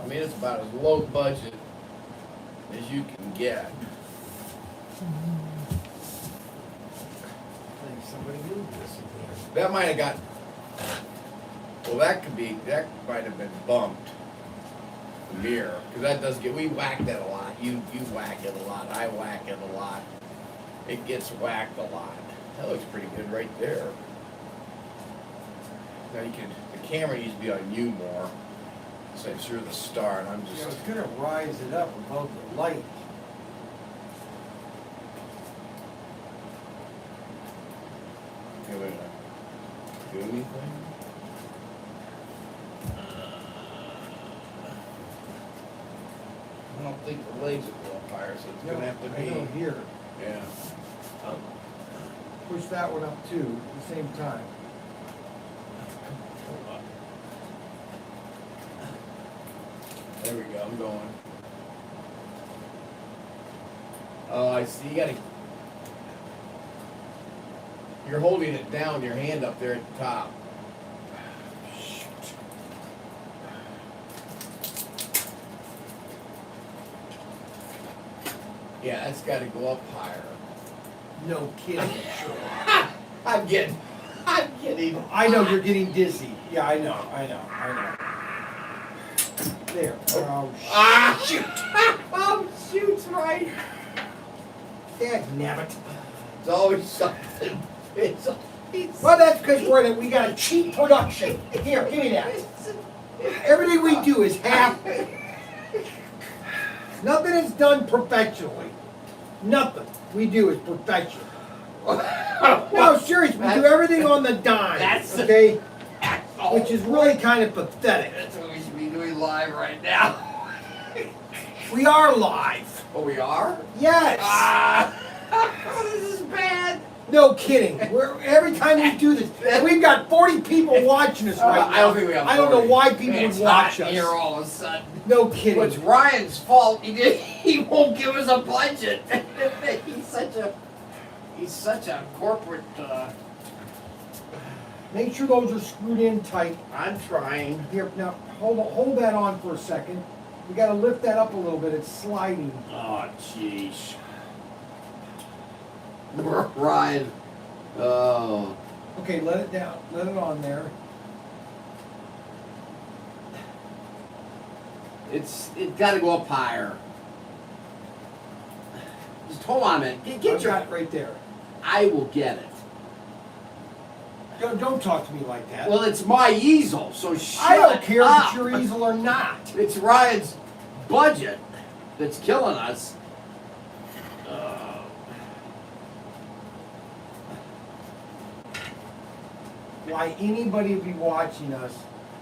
I mean, it's about as low budget as you can get. I think somebody moved this in here. That might have got, well, that might have been bumped. The mirror, because that does get, we whack that a lot. You whack it a lot, I whack it a lot. It gets whacked a lot. That looks pretty good right there. Now you can, the camera needs to be on you more, since you're the star and I'm You know, just, it's gonna rise it up above the light. gonna do anything? I don't think the legs will go up higher, so it's gonna have to I know be, here. yeah. Push that one up too, at the same time. There we go, I'm going. Oh, I see, you gotta, you're holding it down, your hand up there at the top. Shoot. Yeah, that's gotta go up higher. No kidding, sure. I'm kidding. I know you're getting dizzy. Yeah, I know. There. Oh, Shoot! Oh, shoot, right. Dagnabbit. It's always something. It's always Well, that's because we got a cheap production. Here, give me that. Everything we do is half. Nothing is done professionally. Nothing we do is professional. No, seriously, we do everything on the dime. Okay? Which is really kind of pathetic. That's what we should be doing live right now. We are live. Oh, we are? Yes. This is bad. No kidding. Every time we do this, we've got 40 people watching us right now. I don't think we have 40. I don't know why people It's would watch hot us. here all of a sudden. No kidding. Well, it's Ryan's fault. He won't give us a budget. He's such a corporate. Make sure those are screwed in tight. I'm trying. Here, now hold that on for a second. We got to lift that up a little bit. It's sliding. Oh, jeez. Ryan. Oh. Okay, let it down. Let it on there. It's got to go up higher. Just hold on a minute. Get I've your. got it right there. I will get it. Don't talk to me like that. Well, it's my easel, so shut I don't care if up. it's your easel or not. It's Ryan's budget that's killing us. Why anybody would be watching us?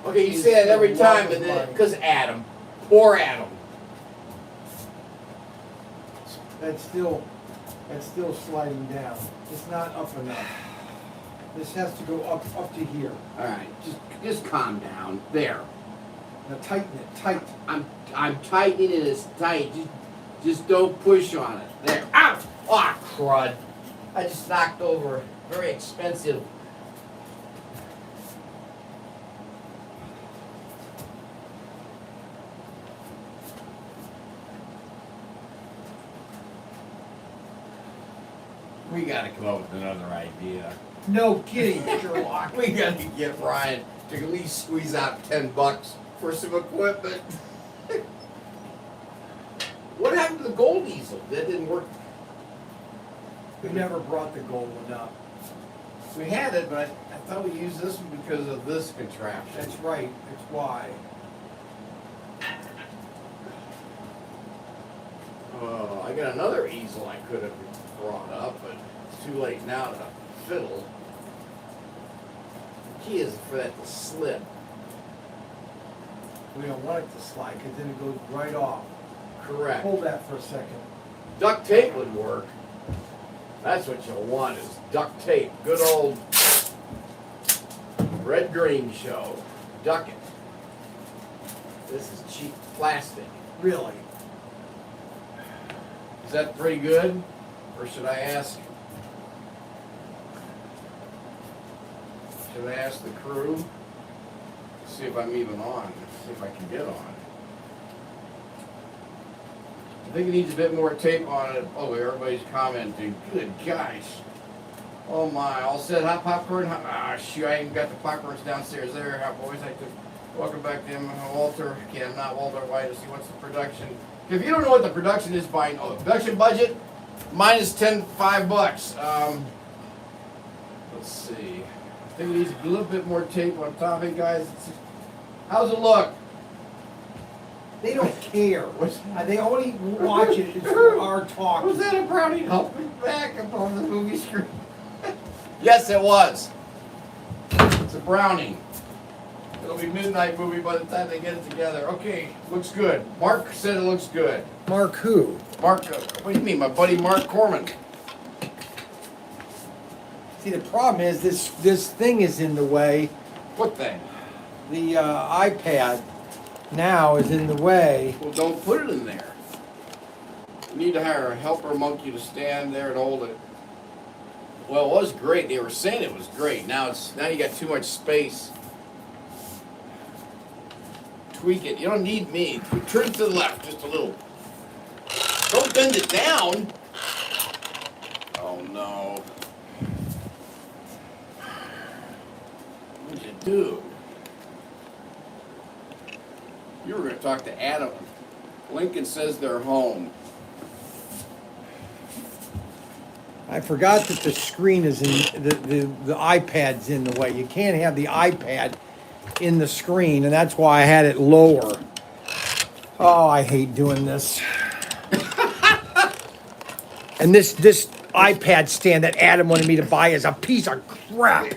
Okay, you say that every time, but then because Adam, poor Adam. That's still sliding down. It's not up enough. This has to go up to here. All right, just calm down. There. Now tighten it, tight. I'm tightening it as tight. Just don't push on it. There. Ow! Ah, crud! I just knocked over a very expensive. We gotta come up with another idea. No kidding, Sherlock. We gotta get Ryan to at least squeeze out $10 for some equipment. What happened to the gold easel? That didn't work. We never brought the gold one up. We had it, but I thought we used this one because of this contraption. That's right. That's why. Oh, I got another easel I could have brought up, but it's too late now to fiddle. The key is for that to slip. We don't want it to slide because then it goes right off. Correct. Hold that for a second. Duct tape would work. That's what you'll want is duct tape. Good old red green show. Duck it. This is cheap plastic. Really? Is that pretty good? Or should I ask? Should I ask the crew? See if I'm even on. See if I can get on. I think it needs a bit more tape on it. Oh, everybody's commenting. Good gosh. Oh my, all set. Hot popcorn. Shoot, I even got the popcorns downstairs there. Hot boys, welcome back to him. Walter. Okay, I'm not Walter White. Let's see what's the production. If you don't know what the production is buying, the production budget, minus $5. Let's see. I think it needs a little bit more tape on top. Hey guys, how's it look? They don't care. They only watch it for our talk. Was that a brownie helping back up on the movie screen? Yes, it was. It's a brownie. It'll be midnight movie by the time they get it together. Okay, looks good. Mark said it looks good. Mark who? Mark, what do you mean? My buddy Mark Corman. See, the problem is this thing is in the way. What thing? The iPad now is in the way. Well, don't put it in there. You need to hire a helper monkey to stand there and hold it. Well, it was great. They were saying it was great. Now you got too much space. Tweak it. You don't need me. Turn it to the left just a little. Don't bend it down. Oh no. What did you do? You were going to talk to Adam. Lincoln says they're home. I forgot that the screen is in the iPad's in the way. You can't have the iPad in the screen, and that's why I had it lower. Oh, I hate doing this. And this iPad stand that Adam wanted me to buy is a piece of crap.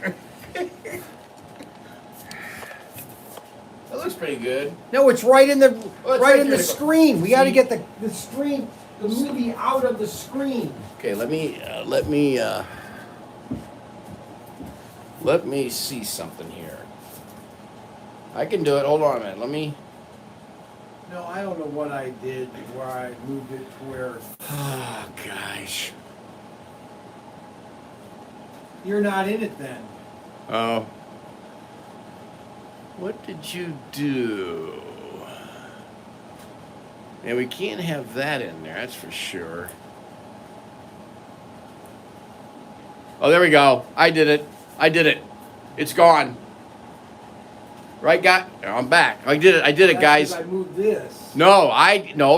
That looks pretty good. No, it's right in the Well, it's right in right the here. screen. We got to get the screen, the movie out of the screen. Okay, let me see something here. I can do it. Hold on a minute. Let me. No, I don't know what I did where I moved it to where Oh gosh. you're not in it then. Oh. What did you do? And we can't have that in there. That's for sure. Oh, there we go. I did it. It's gone. Right, guy? I'm back. I did it, That's guys. 'cause I moved this. No,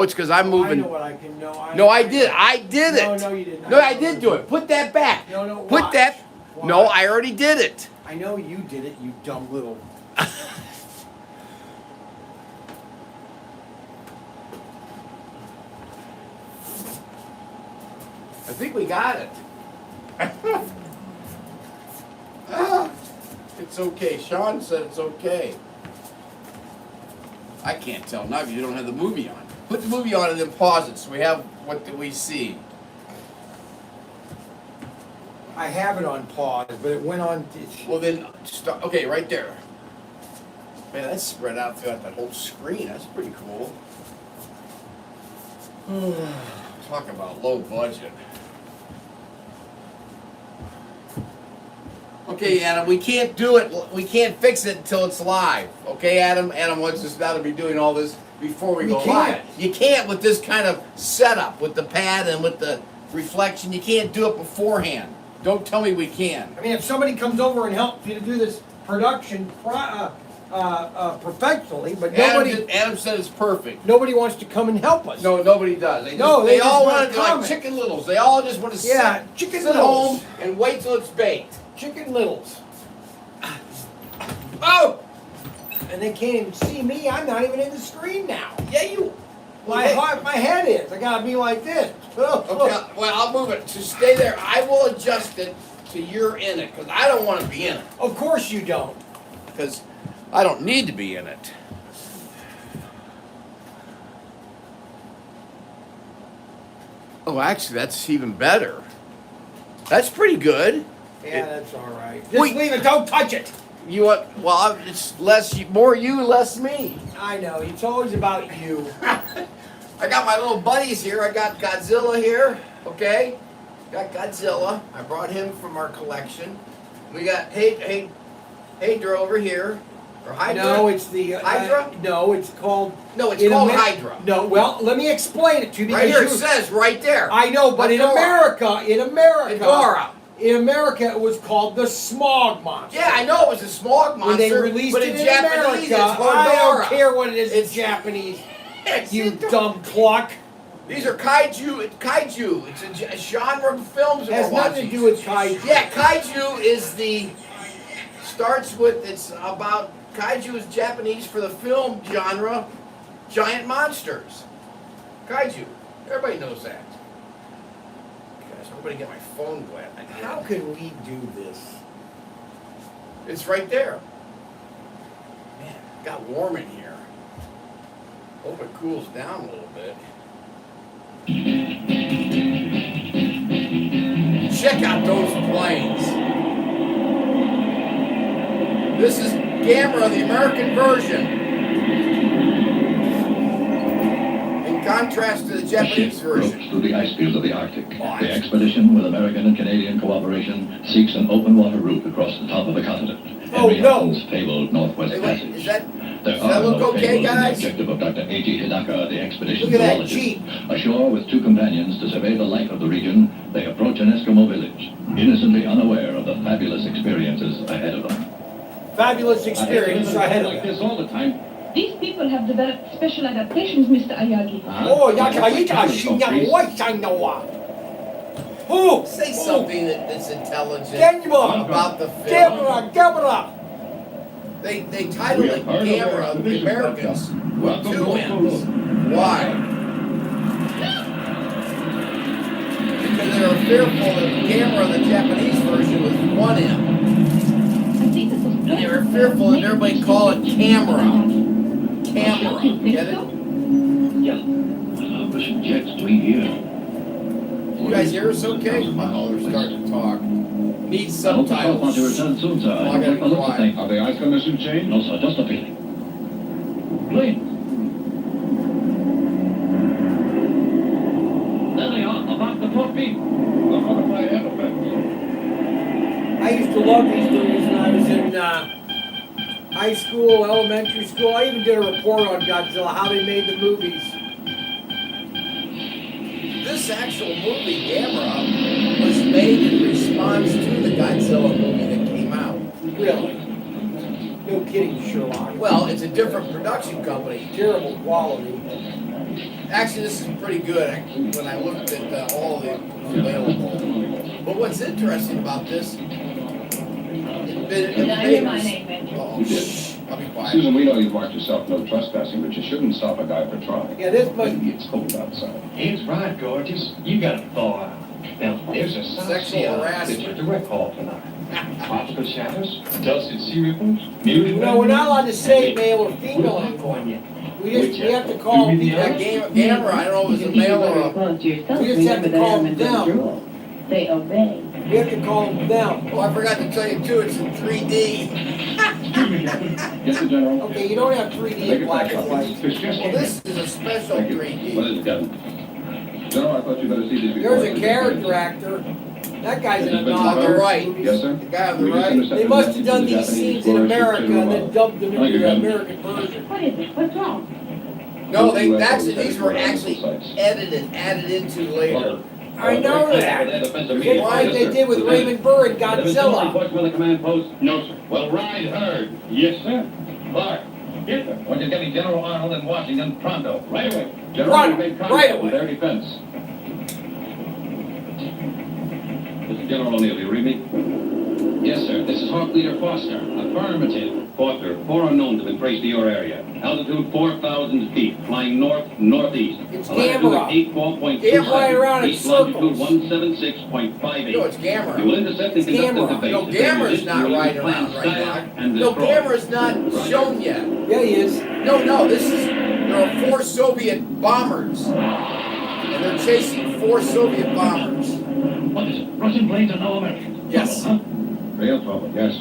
it's because I'm I moving. know what I can know. No, I did it. No, you didn't. No, I did do it. Put that back. No, Put watch. that. No, Watch. I already did it. I know you did it, you dumb little. I think we got it. Ah, it's okay. Sean said it's okay. I can't tell now if you don't have the movie on. Put the movie on and then pause it so we have what do we see. I have it on pause, but it went on. Well then, start. Okay, right there. Man, that's spread out throughout that whole screen. That's pretty cool. Talk about low budget. Okay, Adam, we can't do it. We can't fix it until it's live. Okay, Adam? Adam wants us now to be doing all this before we go live. You can't with this kind of setup, with the pad and with the reflection. You can't do it beforehand. Don't tell me we can. I mean, if somebody comes over and helps you to do this production professionally, but Adam said it's perfect. nobody wants to come and help us. No, nobody does. They They all just want to do like comment. Chicken Littles. They all just want to sit Chicken home Littles. and wait till it's baked. Chicken Littles. Oh! And they can't even see me. I'm not even in the screen now. Yeah, you. My head is. I gotta be like this. Okay, well, I'll move it. So stay there. I will adjust it to you're in it, because I don't want to be in it. Of course you don't. Because I don't need to be in it. Oh, actually, that's even better. That's pretty good. Yeah, that's all right. Just Wait. leave it. Don't touch it. You want? Well, it's more you, less me. I know. It's always about you. I got my little buddies here. I got Godzilla here. Okay, got Godzilla. I brought him from our collection. We got Hadra over here. Or Hydra? No, it's the Hydra? No, it's called. No, it's called Hydra. No, well, let me explain it to you. Right here it says right there. I know, but in America, Agora. in America, it was called the smog monster. Yeah, I know it was a smog monster. When they released but it in Japanese, America, it's I don't Hedorah. care what it is It's in Japanese. It's You Hedorah. dumb cluck. These are kaiju. Kaiju. It's a genre of films that Has we're nothing watching. to do with kaiju. Yeah, kaiju is the starts with it's about kaiju is Japanese for the film genre, giant monsters. Kaiju. Everybody knows that. Gosh, I'm gonna get my phone wet. How can we do this? It's right there. Man, it got warm in here. Hope it cools down a little bit. Check out those planes. This is Gammera, the American version. In contrast to the Japanese version. Through the ice fields of the Arctic. The expedition, with American and Canadian cooperation, seeks an open water route across the top of the continent. Oh, Henry no. Hudson's fabled Northwest Hey, wait, Passage. does that There that are look no okay, fables in the guys? objective of Dr. A.G. Hidaka, the expedition Look at that zoologist. Jeep. Ashore with two companions to survey the life of the region, they approach an Eskimo village, innocently unaware of the fabulous experiences ahead of them. Fabulous experience ahead of like you. this all the time. These people have developed special adaptations, Mr. Ayagi. Oh, Who? Say something that's intelligent Gammera. about the film. Gammera. They titled it Gammera, the Americans, with two M's. Why? Because they were fearful that Gammera, the Japanese version, was one M. I think this is And they were fearful that everybody call it camera. Camera. Get it? Yeah. Pushing jets to here. You guys hear us okay? Oh, they're starting to talk. Need I hope the want to subtitles. return soon, sir. Oh, I gotta Take a be look at quiet. things. Are the ice conditions changed? No, sir, just a feeling. Please. There they are, about the 4 feet. The modified elephants. I used to love these movies when I was in high school, elementary school. I even did a report on Godzilla, how they made the movies. This actual movie, Gammera, was made in response to the Godzilla movie that came out. Really. No kidding, Sherlock. Well, it's a different production company. Terrible quality. Actually, this is pretty good when I looked at all the available. But what's interesting about this, it oh, shh, I'll be quiet. Susan, we know you've marked yourself no trespassing, but you shouldn't stop a guy for trying. Yeah, this must Maybe it's cold outside. He's right, gorgeous. You gotta thaw out. Now, there's a South Sexual Sea island harassment. that's a direct call tonight. Tropical shadows, dusted sea ripples, muted No, we're not allowed to say and male or female we're anymore. going yet. We have to call Do we people. have- Gammera, I don't know if it was a male or a... We just have to call them them. They obey. We have to call them them. Oh, I forgot to tell you too, it's in 3D. Yes, sir, General. Okay, you don't have 3D in black and white. Well, this is a special Thank you. 3D. What is it, Captain? General, I thought you better see these before. There's a character actor. That guy's in a On the novel. right. Yes, sir. The guy on the We just right. intercepted They must a have message done from the these Japanese scenes in explorers America to, and then dubbed them Thank into you, the Captain. American version. What is it? What's wrong? No, these were actually added into later. I know that. Just like they did with Raymond Burr and Godzilla. From the command post? No, sir. Well, ride herd. Yes, sir. Clark. Yes, sir. Want you getting General Arnold in Washington pronto. Right away. General, Pronto, we made right contact away. with their defense. This is General O'Neill, you read me? Yes, sir. This is Hawk Leader Foster. Affirmative. Foster, 4 unknowns have been traced to your area. Altitude 4,000 feet, flying north-northeast. It's Latitude Gammera. 812.2. They're flying around in East longitude circles. 176.58. No, it's Gammera. You will intercept and It's conduct Gammera. the debate. No, Gammera's not riding around right now. No, Gammera's not shown yet. Yeah, he is. No, there are 4 Soviet bombers. And they're chasing 4 Soviet bombers. What is it? Russian planes are no American. Yes. Huh? Real trouble, yes.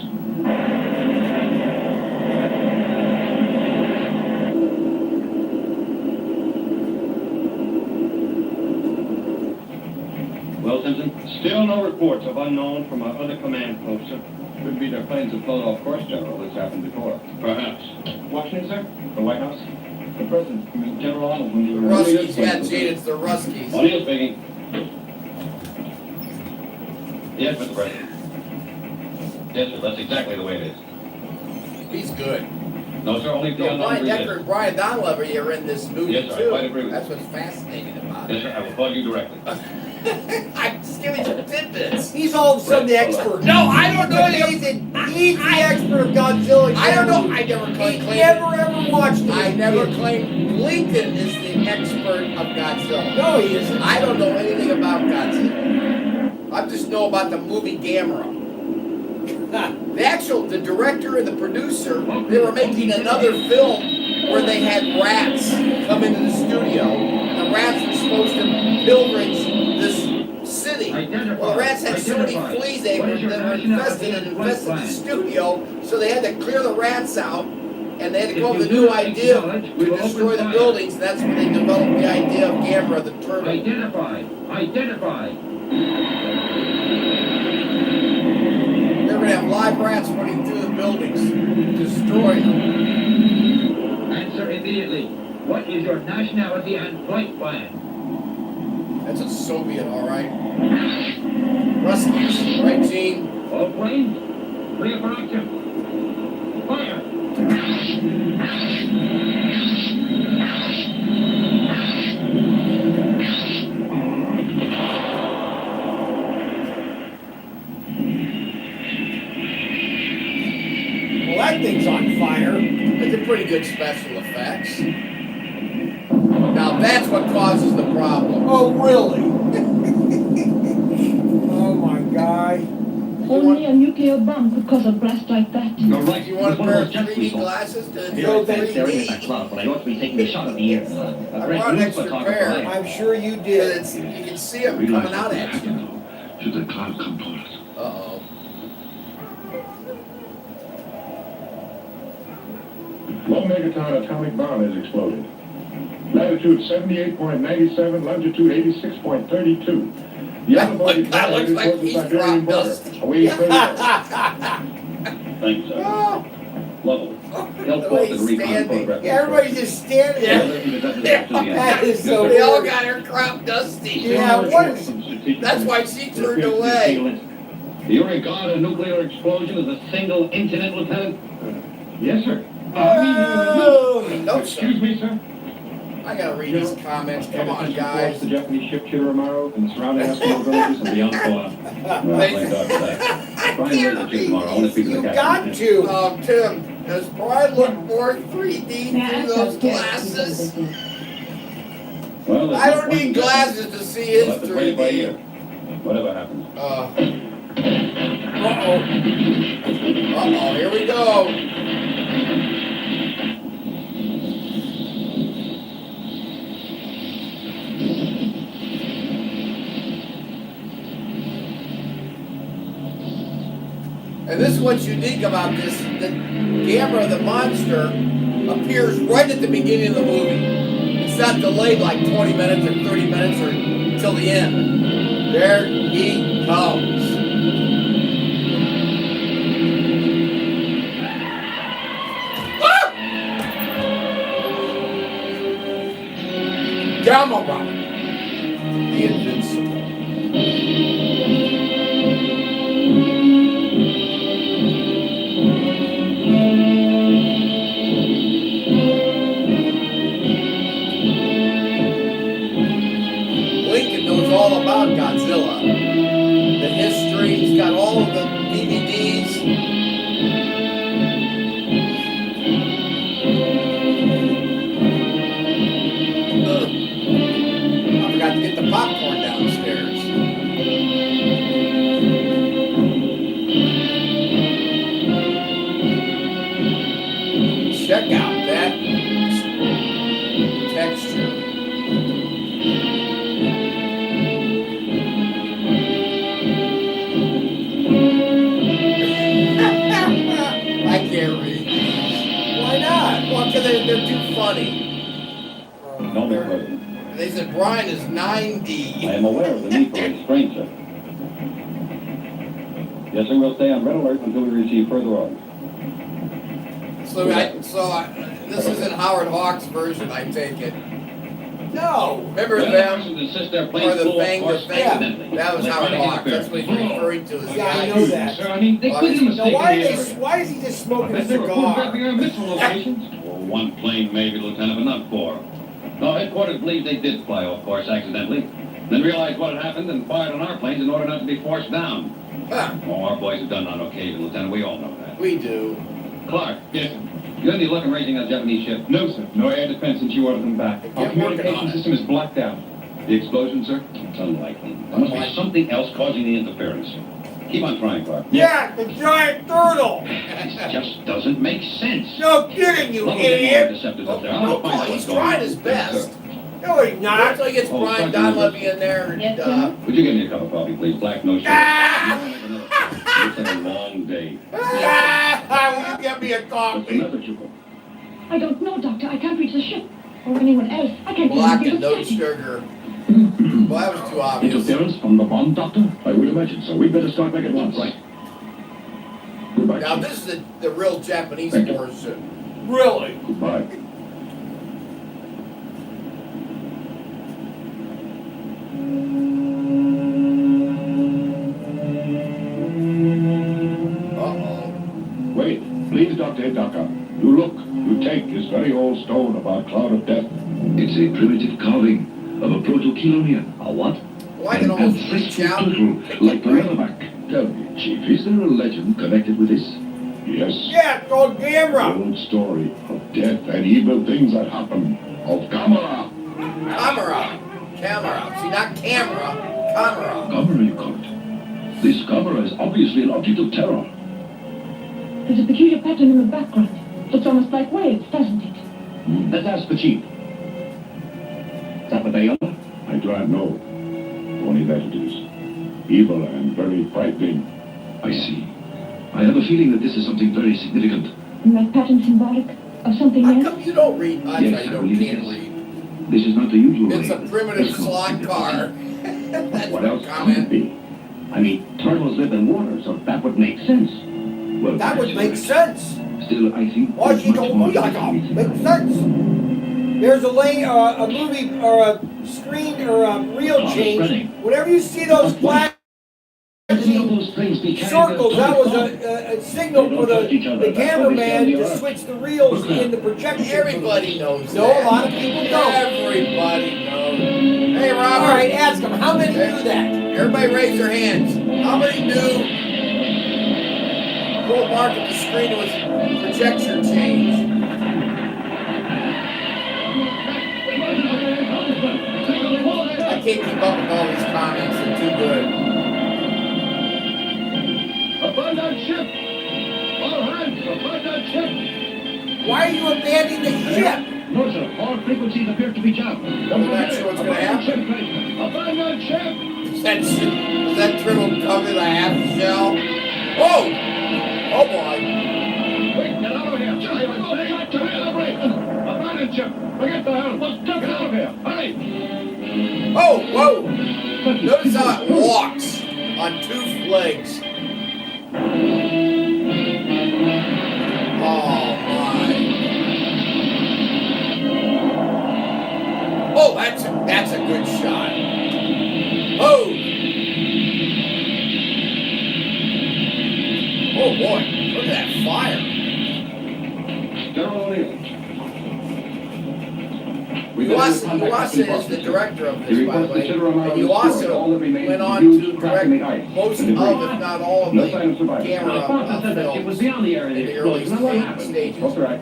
Well, Simpson? Still no reports of unknown from our other command post, sir. Could be their planes that float off course, General. This happened before. Perhaps. Washington, sir? The White House? The President, General Arnold, when you were... Ruskies, yeah, Gene, it's the Ruskies. O'Neill speaking. Yes, Mr. President. Yes, sir, that's exactly the way it is. He's good. No, sir, only the No, unknown Brian Decker reason. and Brian Donlever are in this movie Yes, sir, I too. quite agree with That's you. what's fascinating about Yes, it. sir, I will call you directly. I'm just giving you tidbits. He's all of a sudden the expert. No, I don't know anything. He's the expert of Godzilla. I don't know. I never He claimed. never ever watched it. I never claimed Lincoln is the expert of Godzilla. No, he isn't. I don't know anything about Godzilla. I just know about the movie Gammera. The director and the producer, they were making another film where they had rats come into the studio. And the rats were supposed to pillage this city. Well, the rats had so many fleas that were infested the studio, so they had to clear the rats out. And they had to come up with a new idea to destroy the buildings. And that's when they developed the idea of Gammera the turtle. Identify. They're going to have live rats running through the buildings, destroying them. Answer immediately. What is your nationality and flight plan? That's a Soviet, all right. Ruskies, right, Gene? All planes, clear for action. Fire! Well, that thing's on fire. It's a pretty good special effects. Now that's what causes the problem. Oh, really? Oh my God. Only a nuclear bomb could cause a blast like that. You're right. You want a One pair of of those 3D people. glasses to You're show right, staring at that 3D? clock, but I ought to be taking a shot at the air. I brought an extra pair. I'm sure you Because did. it's, you can see them coming out at you. Should the cloud come toward us? Uh-oh. Low megaton atomic bomb has exploded. Latitude 78.97, longitude 86.32. The unavoided That looks like towards the he's Siberian dropped border. dust. Away from Thank you, sir. Oh, Lovely. the They'll way quote he's the recon standing. photograph. Everybody's just standing there. That is so They all weird. got her crop dusty. Yeah, what is... That's why she turned away. You regard a nuclear explosion as a single incident, Lieutenant? Yes, sir. Oh. No, Excuse sir. me, sir? I gotta read these comments. Come on, The guys. Japanese ship Chitteramaru and the surrounding Eskimo villages and beyond Kona. Well, thank God for that. Brian, where's the chief tomorrow? I want to speak to You the got captain. to. Tim, does Brian look more 3D May I through ask those how guests glasses? do this? Well, there's I no don't point in need guessing. glasses to see his We'll have to play it by ear. 3D. Whatever happens. Uh-oh, here we go. And this is what's unique about this, that Gammera the monster appears right at the beginning of the movie. It's not delayed like 20 minutes or 30 minutes or until the end. There he comes. Ah! Gammera the Invincible. Lincoln knows all about Godzilla. The history, he's got all of the DVDs. I forgot to get the popcorn downstairs. Check out that texture. I can't read these. Why not? Well, because they're too funny. No, Mr. President. They said Brian is I 90. am aware of the need for restraint, sir. Yes, sir. We'll stay on red alert until we receive further orders. This isn't Howard Hawks' version, I take it. No. Remember The them? persons insist their Or planes the flew off thing, course accidentally. that was They Howard tried to Hawks. That's what he's referring to as Yeah, I guys. know that. Sir, I mean, they couldn't have Now, mistaken why the area. is he just I smoking a bet they were photographing cigar? our missile locations. Well, one plane maybe, Lieutenant, but not four. No, headquarters believes they did fly off course accidentally, then realized what had happened and fired on our planes in order not to be forced down. Huh, Oh, our boys have done that on occasion, Lieutenant. We all know that. we do. Clark. Yes, sir. You have any luck in raising that Japanese ship? No, sir. No air defense since you ordered them back. Get Our working communication on it. system is blocked out. The explosion, sir? It's unlikely. There must be something else causing the interference. Keep on trying, Clark. Yeah, the giant turtle. This just doesn't make sense. No kidding, you Let me get more idiot. deceptive up there. No, I'm gonna find out he's what's going trying on. his best. No, he's Wait not. till he gets Oh, Brian Sergeant Donlevy in there and, Yes, sir. Would you give me a cup of coffee, please? Black, no sugar. Ah! Looks like a long day. will you get me a What's the coffee? matter, Chuko? I don't know, Doctor. I can't reach the ship. Or anyone else. I can't do Black anything and but no chatting. sugar. Well, that was too obvious. Interference from the bomb, Doctor? I would imagine so. We'd better start back at once. Right. Goodbye, Now Chief. this is the real Japanese Thank you. portion. Really? Goodbye. Uh-oh. Wait. Please, Dr. Hidaka. You look. You take this very old stone about cloud of death. It's a primitive carving of a proto-kilomere. A what? Well, I can An almost reach ancestral out. turtle, like the leatherback. Tell me, Chief, is there a legend connected with this? Yes. Yeah, it's called The Gammera. old story of death and evil things that happen. Of Gammera. Camera. See, not camera. Camera. Camera, you call it. This camera is obviously an object of terror. There's a peculiar pattern in the background. Looks almost like waves, doesn't it? Let's ask the chief. Is that what they are? I do not know. Only that it is. Evil and very frightening. I see. I have a feeling that this is something very significant. And that pattern symbolic of something How else? come you don't read? I'm Yes, sorry, you I believe it can't is. read. This is not the usual It's a way. primitive Let's go. slot car. That's What else could it comment. be? I mean, turtles live in water, so that would make sense. Well, That would make perhaps. sense. Still, I think Why there's she much don't more look to like this a reason. makes sense. There's a movie or a screen or a reel Cloud change. spreading. Whenever you see those flash Will those things be carried circles, as that was total a signal They for don't touch each other. the That's what they say on cameraman the to alert. switch the reels in the projection. Everybody knows No, that. a lot of people don't. Everybody knows. Hey, Robert. All right, ask them. How many do that? Everybody raise their hands. How many knew full mark at the screen was projection change? I can't keep up with all these comments. They're too good. Abandon ship! All hands, abandon ship! Why are you abandoning the ship? No, sir. All frequencies appear to be jammed. I'm not sure what's going to happen. Abandon ship! Does that turtle cover the half shell? Oh! Oh boy. Quick, get out of here! Abandon ship! Forget the helm! Get out of here! Hurry! Oh, whoa! Notice how it walks on two legs. Oh my. Oh, that's a good shot. Oh! Oh boy, look at that fire. General O'Neill. Iwasa is the director of this, by the way. And Iwasa went on Huge to crack in the direct ice. most of, if not all of No the sign of survivors. camera Foster said that she was films beyond the area in of the the early explosion. Now what happened? stages. Well, sir, I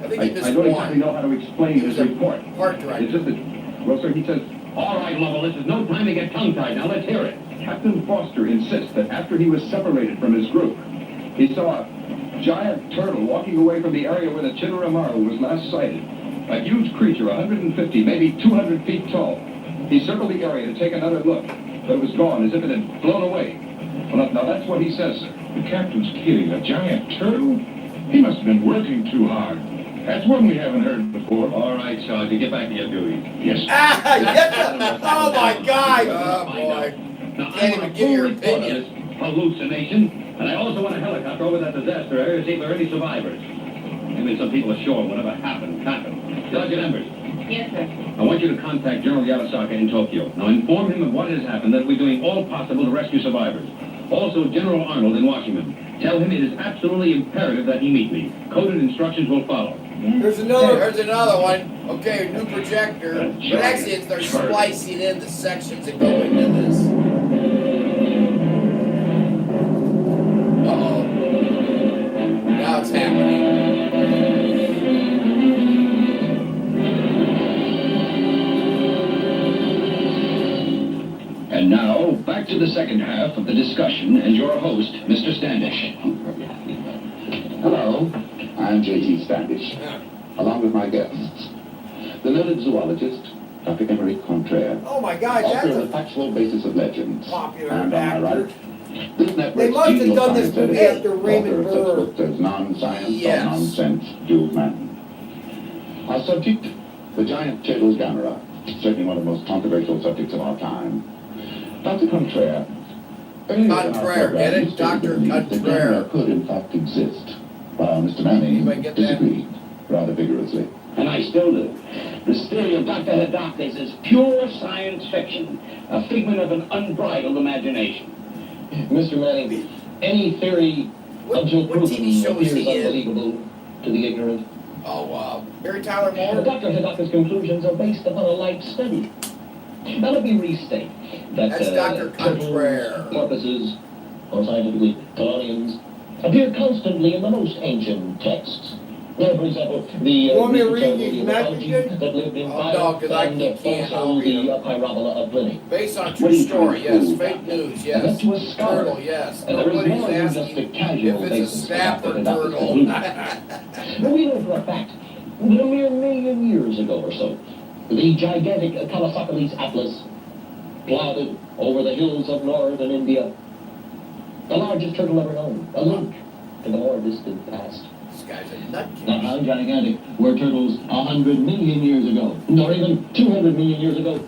think I he missed don't exactly know one. how to explain He this was a report. part It's director. just that, well, sir, he says, All right, Lovell, this is no time to get tongue-tied. Now let's hear it. Captain Foster insists that after he was separated from his group, he saw a giant turtle walking away from the area where the Chidorimaru was last sighted. A huge creature, 150, maybe 200 feet tall. He circled the area to take another look, but it was gone, as if it had flown away. Well, now that's what he says, sir. The captain's kidding. A giant turtle? He must have been working too hard. That's one we haven't heard before. All right, Sergeant, get back to your duties. Yes. Ah, yes, oh my God! Oh boy. Now, Can't even give your opinion. hallucination. And I also want a helicopter over that disaster area to see if there are any survivors. Maybe some people ashore, whatever happened. Sergeant Embers. Yes, sir. I want you to contact General Yamasaka in Tokyo. Now inform him of what has happened, that we're doing all possible to rescue survivors. Also, General Arnold in Washington. Tell him it is absolutely imperative that he meet me. Coded instructions will follow. There's another. There's another one. Okay, new projector. But actually, they're splicing in the sections that go into this. Uh-oh. Now it's happening. And now, back to the second half of the discussion and your host, Mr. Standish. Hello, I'm J.T. Standish, along with my guests, the noted zoologist, Dr. Emery Contraire, Oh my God, author that's of The a Factual Basis of Legends, popular and on my actor. right, this network's They must have genial done this science movie editor, after Raymond author of such Burr. books as Non-Science Yes. or Nonsense, Jules Manton. Our subject, the giant turtle's Gammera, certainly one of the most controversial subjects of our time. Dr. Contraire, earlier in our Contraire, program, get it? you stated Dr. that the Contraire. Gammera could in fact exist, while Mr. Manning Anybody get that? disagreed rather vigorously. And I still do. This theory of Dr. Hidaka's is pure science fiction, a figment of an unbridled imagination. Mr. Manning, any theory until What proven TV show is appears he in? unbelievable to the ignorant. Oh, Mary Tyler Moore? Dr. Hidaka's conclusions are based upon a life study. Now let me restate that That's Dr. Contraire. turtles, porpoises, or scientifically colonians, appear constantly in the most ancient texts. Now, for example, the Want me to Greek read term these the mythology messages? that lived in Oh, fire, no, 'cause I and can't. I'll also read the them. parabola of Pliny. Based on What true are you story, trying to yes. prove, Fake Doctor? news, And yes. that to a scholar. Turtle, yes. And there is Nobody's more than just asking a casual if it's a basis for snapper Dr. Hidaka's turtle. conclusion. We know for a fact that a mere million years ago or so, the gigantic Kalasakalis Atlas plodded over the hills of northern India, the largest turtle ever known, a link to the more distant past. This guy's a nutcase. Now, how gigantic were turtles 100 million years ago, or even 200 million years ago?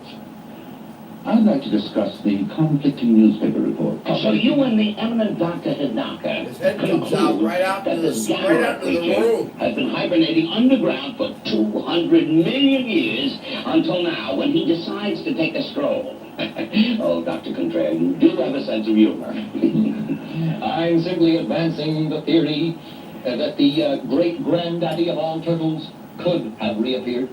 I'd like to discuss the conflicting newspaper report. So you and the eminent Dr. Hidaka His head comes out right out that into this the, right out into the creature room. has been hibernating underground for 200 million years until now when he decides to take a stroll. Oh, Dr. Contraire, you do have a sense of humor. I'm simply advancing the theory that the great-granddaddy of all turtles could have reappeared,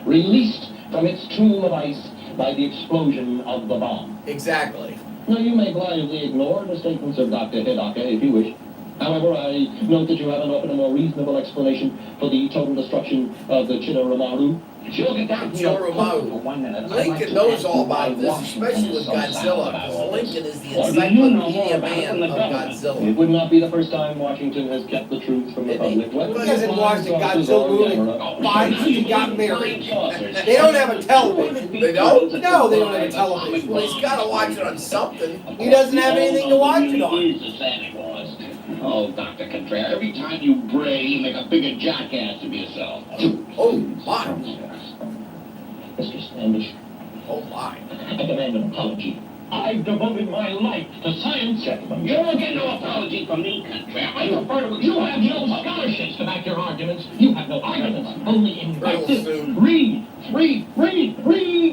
released from its tomb of ice by the explosion of the bomb. Exactly. Now, you may blithely ignore the statements of Dr. Hidaka if you wish. However, I note that you haven't offered a more reasonable explanation for the total destruction of the Chidoromaru. She'll get down to your quote for 1 minute. I'd like Lincoln to knows ask all you about why this, Washington especially is with so sour Godzilla, about because all this. Lincoln is the Or do you know more encyclopedia about it man than the of government? It Godzilla. would not be the first time Washington has kept the truth from the Did he? public. Whether He hasn't it's watched the flying saucers Godzilla or movie. Gammera. Why he got married? Saucers. They don't have a television. They don't? No, they don't have a television. Well, he's gotta watch it on something. He doesn't have anything to watch it on. He's the Santa Claus. Oh, Dr. Contraire, every time you bray, you make a bigger jackass of yourself. Oh, my. Mr. Standish, Oh, my. I demand an apology. I've devoted my life to science. Gentlemen, You won't get no apology from me, Contraire. I prefer to... you have no scholarships to back your arguments. You have no arguments, only invective. soon. Read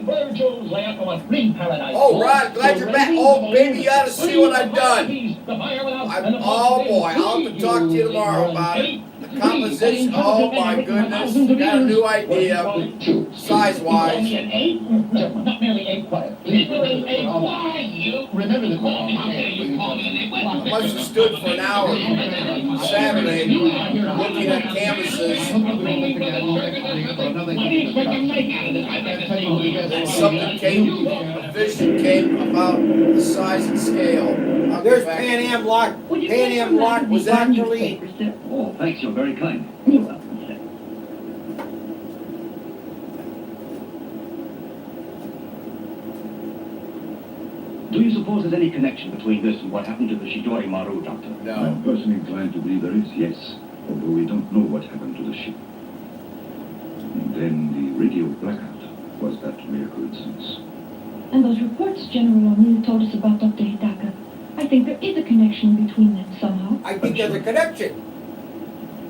Virgil's Laocoon. Read Paradise. Oh, Rod, glad you're back. Oh, baby, you ought to see what I've done. Oh, boy, I'll have to talk to you tomorrow about it. The composition, oh, my goodness. Got a new idea, size-wise. Only an 8? Not merely a quiet. Why, you... Remember the How dare you call me an 8? I must have stood for an hour Saturday looking at canvases. What do you expect to make out of this? I bet Then something came, a vision came about the size and scale. I'll There's get back. Pan Am Lock. Pan Am Lock was actually. Oh, thanks, you're very kind. Do you suppose there's any connection between this and what happened to the Shidori Maru, Doctor? No. I'm personally inclined to believe there is, yes, although we don't know what happened to the ship. And then the radio blackout. Was that mere coincidence? And those reports General O'Neill told us about Dr. Hidaka, I think there is a connection between them somehow. I think there's a connection.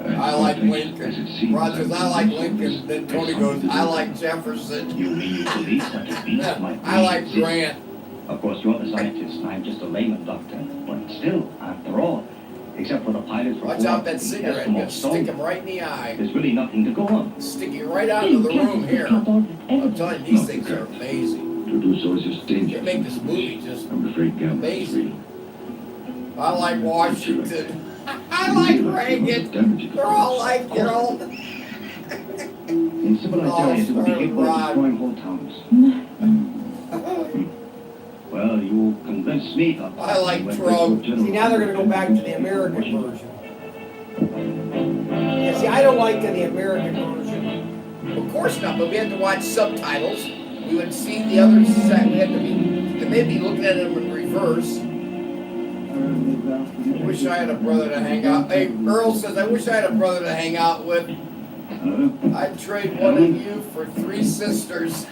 I like Lincoln. Rod says, I like Lincoln. Then Tony goes, I like Jefferson. You mean you believe such a beast might be I like exist? Grant. Of course, you're the scientist, and I'm just a layman doctor. But still, after all, except for the pilots Watch report out that the cigarette. Eskimo You'll stick stone, him right in the eye. there's really nothing to go on. Stick you right out of the room here. I'm telling you, these things are amazing. To do so is just They dangerous. make this movie just I'm afraid Gammera is real. amazing. I like Washington. I like Reagan. They're all like your old. In civilized Oh, areas, it would be sorry, capable of Rod. destroying whole towns. Well, you convinced me, Doctor. I like You went Trump. with General See, now they're gonna go back to the American version. Yeah, see, I don't like the American version. Of course not, but we had to watch subtitles. We would see the other side. We had to be, they may be looking at them in reverse. I wish I had a brother to hang out. Hey, Earl says, I wish I had a brother to hang out with. I'd trade one of you for 3 sisters.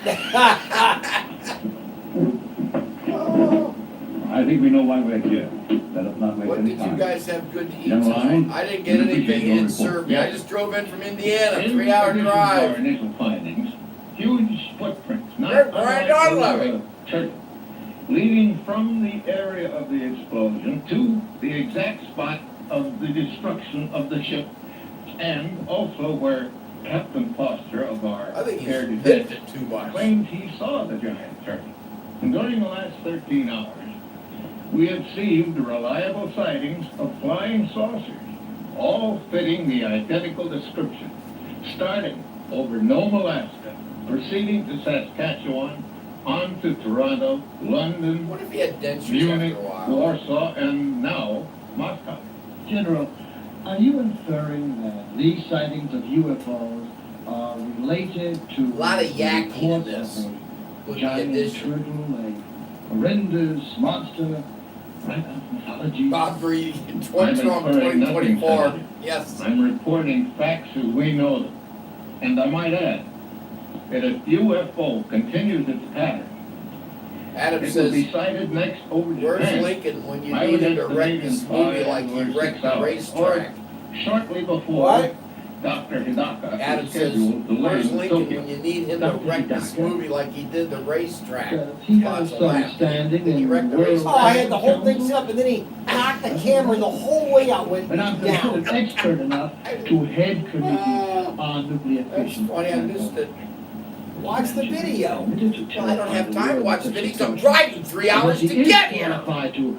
Oh, I think we know why we're here. Let us not waste what any did you time. guys have good to eat General tonight? Arnold, I didn't get we anything. appreciate He your didn't report. serve me. I just drove in from Indiana, In 3-hour addition to our drive. initial findings, huge footprints, not They're right unlike on those of of a turtle, leading from the area of the explosion to the exact spot of the destruction of the ship, and also where Captain Foster of our I think he's air hit defense it too much. claimed he saw the giant turtle. And during the last 13 hours, we have received reliable sightings of flying saucers, all fitting the identical description, starting over Nome, Alaska, proceeding to Saskatchewan, on to Toronto, London, What if he had dentures Munich, after a while? Warsaw, and now Moscow. General, are you inferring that these sightings of UFOs are related to A lot of yakking in reports this of would a be giant addition. turtle, a horrendous monster, right? Mythology. Bob Breed in I'm 2024. inferring Yes. I'm reporting facts as we know them. And I might add that if UFO continues its pattern, Adam it will says, be sighted next over where's Japan. Lincoln when you I need would him to wreck estimate this in movie 5 like he or wrecked 6 the hours, racetrack? or shortly before What? Dr. Hidaka Adam is says, scheduled to where's land in Lincoln Tokyo. when you need him to Dr. wreck this Hidaka. movie like he did the racetrack? He has Lots of some laughs. standing Then he in wrecked the the world. racetrack. Oh, I had the whole thing set up, and then he knocked the camera the whole way out, went And I'm down. considered expert enough to head committee on nuclear That's fission. funny, I missed it. Watch the video. Well, I don't have time to watch the videos. I'm driving 3 hours to get here. Qualified to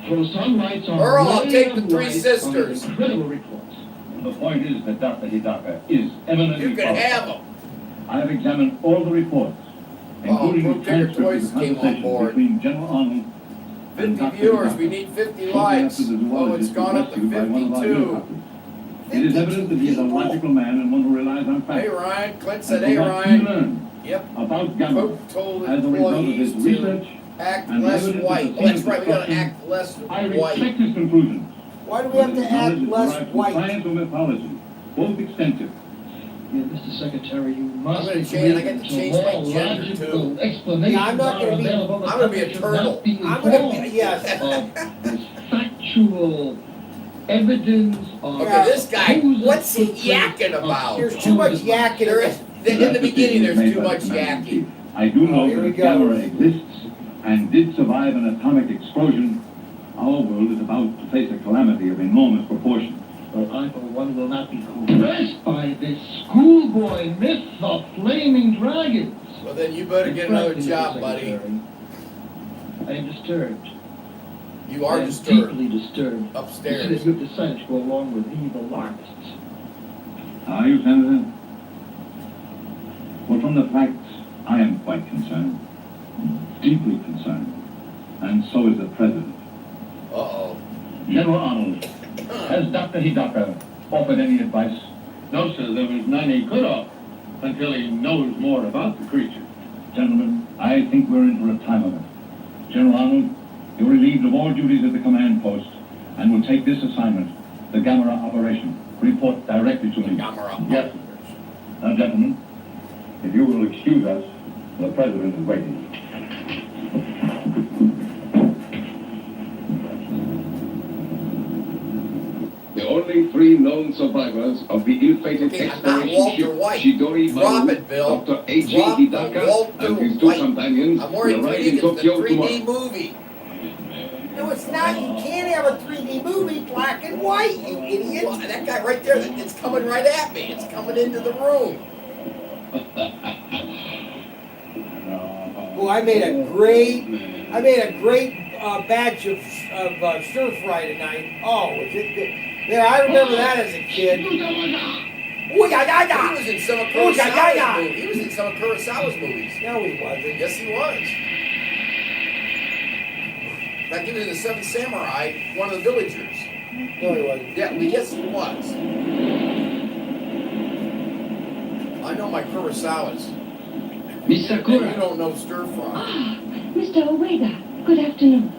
throw some lights on Earl, a I'll ray take the of 3 light sisters. on the incredible reports. The point is that Dr. Hidaka is eminently You can qualified. have them. I have examined all the reports, including the transcript of ProTinkerToys the came on conversation board. between General Arnold and 50 Dr. viewers, Hidaka. we need 50 Shortly likes. after the Oh, it's zoologist gone was up to rescued by one of our 52. helicopters. It is evident that he is a logical man and one who relies on facts. Hey Ryan, Clint And said, from hey what he Ryan. learned Yep. about Gammera Coke told as a result of his employees to research act and less evidence white. of Oh, that's right, we gotta destruction, act less I white. respect his conclusions. Why do we have to act less white? Science or mythology, both extensive. Yeah, Mr. Secretary, you must gonna agree change- I got to that change all my gender, logical too. explanations Yeah, I'm not are gonna be- available. The I'm gonna be a public should turtle. not be I'm gonna be, informed yes. of this factual evidence of Look at this guy, supposed what's he footprint yakking of about? There's too much yakking. There is, in the beginning, there's too much yakking. I do know here we that go. Gammera exists and did survive an atomic explosion. Our world is about to face a calamity of enormous proportions. Well, I, for one, will not be impressed by this schoolboy myth of flaming dragons. Well, then you better get another job, buddy. I am disturbed. You I are am disturbed deeply disturbed. upstairs. That you've decided to go along with me, the alarmists. Are you, Senator? Well, from the facts, I am quite concerned. Deeply concerned. And so is the President. Uh-oh. General Arnold, has Dr. Hidaka offered any advice? No, sir, there was none he could offer until he knows more about the creature. Gentlemen, I think we're in for a time of it. General Arnold, you're relieved of all duties at the command post and will take this assignment, the Gammera operation. Report directly to me. Gammera. Yes. Now, gentlemen, if you will excuse us, the President is waiting. three known survivors of the ill-fated Okay, I'm not exploration Walter ship White. Chidori Drop Maru, it, Bill. Dr. A.J. Drop the Hidaka Walter and his two White. companions I'm will worried arrive 3D in because it's a Tokyo 3D tomorrow. movie. No, it's not. You can't have a 3D movie black and white, you idiot. Well, that guy right there, it's coming right at me. It's coming into the room. Oh, I made a great batch of stir fry tonight. Oh, was it good? There, I remember that as a kid. Ooh, ya, ya, He ya. was in some of Oh, yeah, yeah, yeah. Kurosawa's movies. He was in some of Kurosawa's movies. No, he wasn't. Yes, he was. In fact, he was in the Seven Samurai, one of the villagers. No, he wasn't. Yeah, well, yes, he was. I know my Kurosawas. Miss And Sakura. you don't know stir fry. Ah, Mr. Ueda, good afternoon.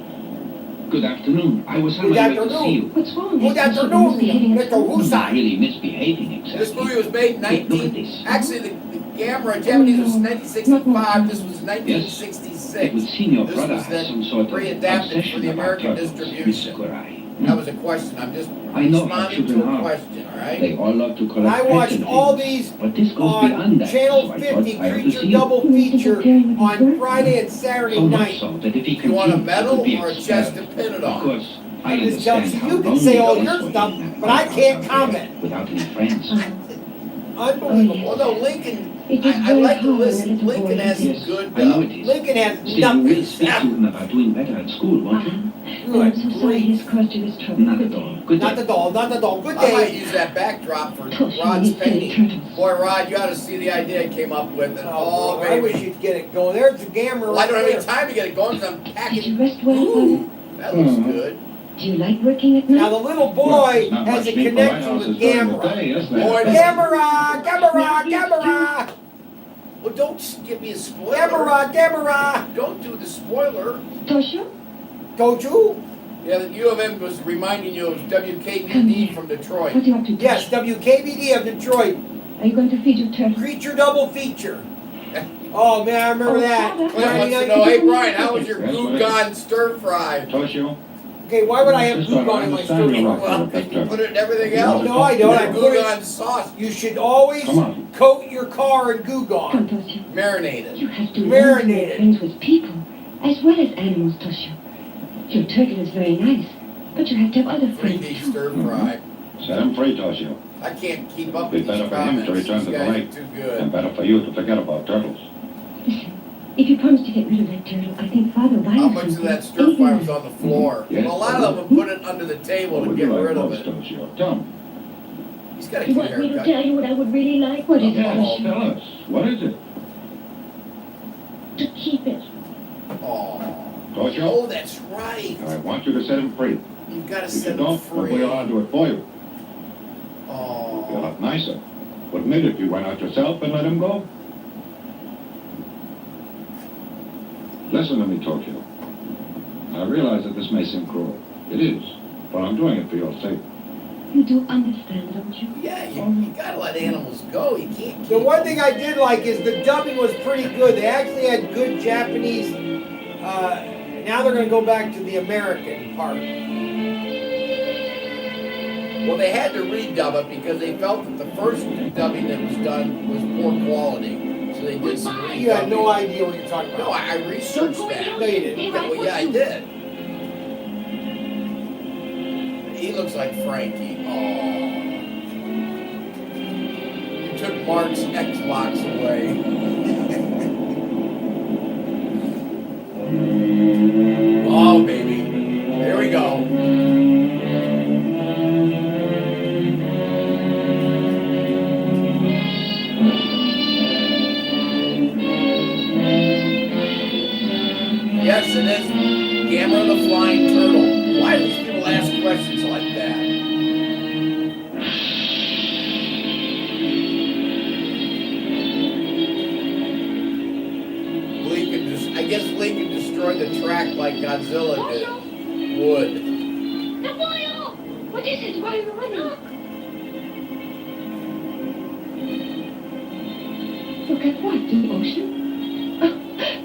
Good afternoon. I was on Good my way to afternoon. see you. What's wrong? Good Mr. afternoon, Misbehaving at Mr. school? Husai. Not really misbehaving exactly. This movie was made in Hey, look at 19... this. Actually, the Gammera Japanese was Oh, no. 1965. This was It 1966. would seem your This brother was has then some sort of readapted for obsession the about American turtles, Miss distribution. Sakurai. That was a question. I'm just I know how responding to children a are. question, all right? They all love to collect I watched pets and all things. these But this goes on beyond that. Channel so I 50 thought I had to Creature see you. Double Feature on Friday and Saturday So much night. so that if he You want a continued, it medal would be or a expelled. chest to pin it Of on? course, I I'm just telling understand you, how you can lonely say all it your was for stuff, him that but I night can't out there comment. Without any friends. Unbelievable. Although Lincoln, It is I very like to hard listen. when a little Lincoln boy has some Yes, good. I know it is. Lincoln has Still, you nothing. will speak to him about doing better at school, won't you? I'm so sorry he's caused you this trouble. Not at all. Good Not day. the doll, not the doll. Good I might day. use that backdrop for Tosh, Rod's you silly painting. turtles. Boy, Rod, you ought to see the idea I came up with. And Oh, oh, I wish baby. you'd get it going. There's the Gammera Well, I don't have right any time to get it going because I'm Did you packing. rest well, Ooh, that looks Mhm. good. Do you like working at Now night? the little Well, boy there's not has much a need for connection lighthouses with during the Gammera. day, is Boy, there? Gammera, Gammera, Gammera, Well, don't give me a spoiler. Gammera, Gammera. Don't do the spoiler. Toshio? Don't you? Yeah, the U of M was reminding you of WKBD from Detroit. What are you up to? Yes, Toshio? WKBD of Detroit. Are you going to feed your turtle? Creature Double Feature. Oh man, I remember Oh, that. Father. Clint wants to Friday know, night. hey Brian, how was your That's goo what it gone stir fry? Toshio? Okay, why would I have Just don't Goo Gone in my understand stir your fry? Well, you put it in everything else. No, I don't. I Goo put it. gone sauce, You should always Come on. coat your car in Goo Come, Gone. Toshio. marinated. You have to learn to Marinated. make friends with people as well as animals, Toshio. Your turtle is very nice, but you have to have other friends 3D too. stir fry. Set him free, Toshio. I can't keep up Be with these better for him to comments. return These to the guys are lake. too And good. better for you to forget about turtles. Listen, if you promise to get rid of that turtle, I think Father will buy How you much of something. that stir fry was on the floor? Yes. Well, a lot of them put it under the table What to would get you like rid of most, it. Toshio? Tell me. He's got a You cute want me to haircut. tell you what I would really like? What is it, Yes, Toshio? tell us. What is it? To keep it. Oh, Toshio? oh, that's right. I want you to set him free. You've got to If you set him don't, free. we'll I'll do it for you. You're a Oh, lot nicer. Wouldn't it if you went out yourself and let him go? Listen to me, Toshio. I realize that this may seem cruel. It is. But I'm doing it for your sake. You do understand, don't you? yeah, you got to let animals go. You can't The keep one thing I did like is the dubbing was pretty good. They actually had good Japanese. Now they're going to go back to the American part. Well, they had to redub it because they felt that the first dubbing that was done was poor quality. So they did some redubbing. You had no idea what you're talking No, about. I researched No, that. you didn't. Yeah, well, yeah, I did. He looks like Frankie. Oh. You took Mark's Xbox away. Oh, baby. Here we go. Yes, it is Gammera the Flying Turtle. Why do these people ask questions like that? I guess Lincoln destroyed the track like Godzilla did. Wood. Napoleon! What is it? Why are you running? Look at what? The ocean?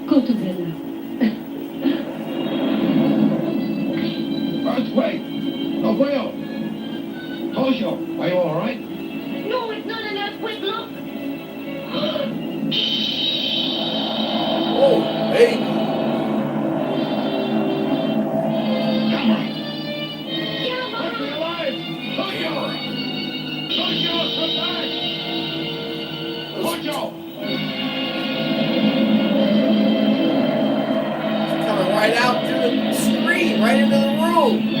Go to bed now. Earthquake! Abuelo! Toshio! baby. Gamera! Stay alive! Gammera. Toshio, come back! Toshio! Coming right out through the screen, right into the room.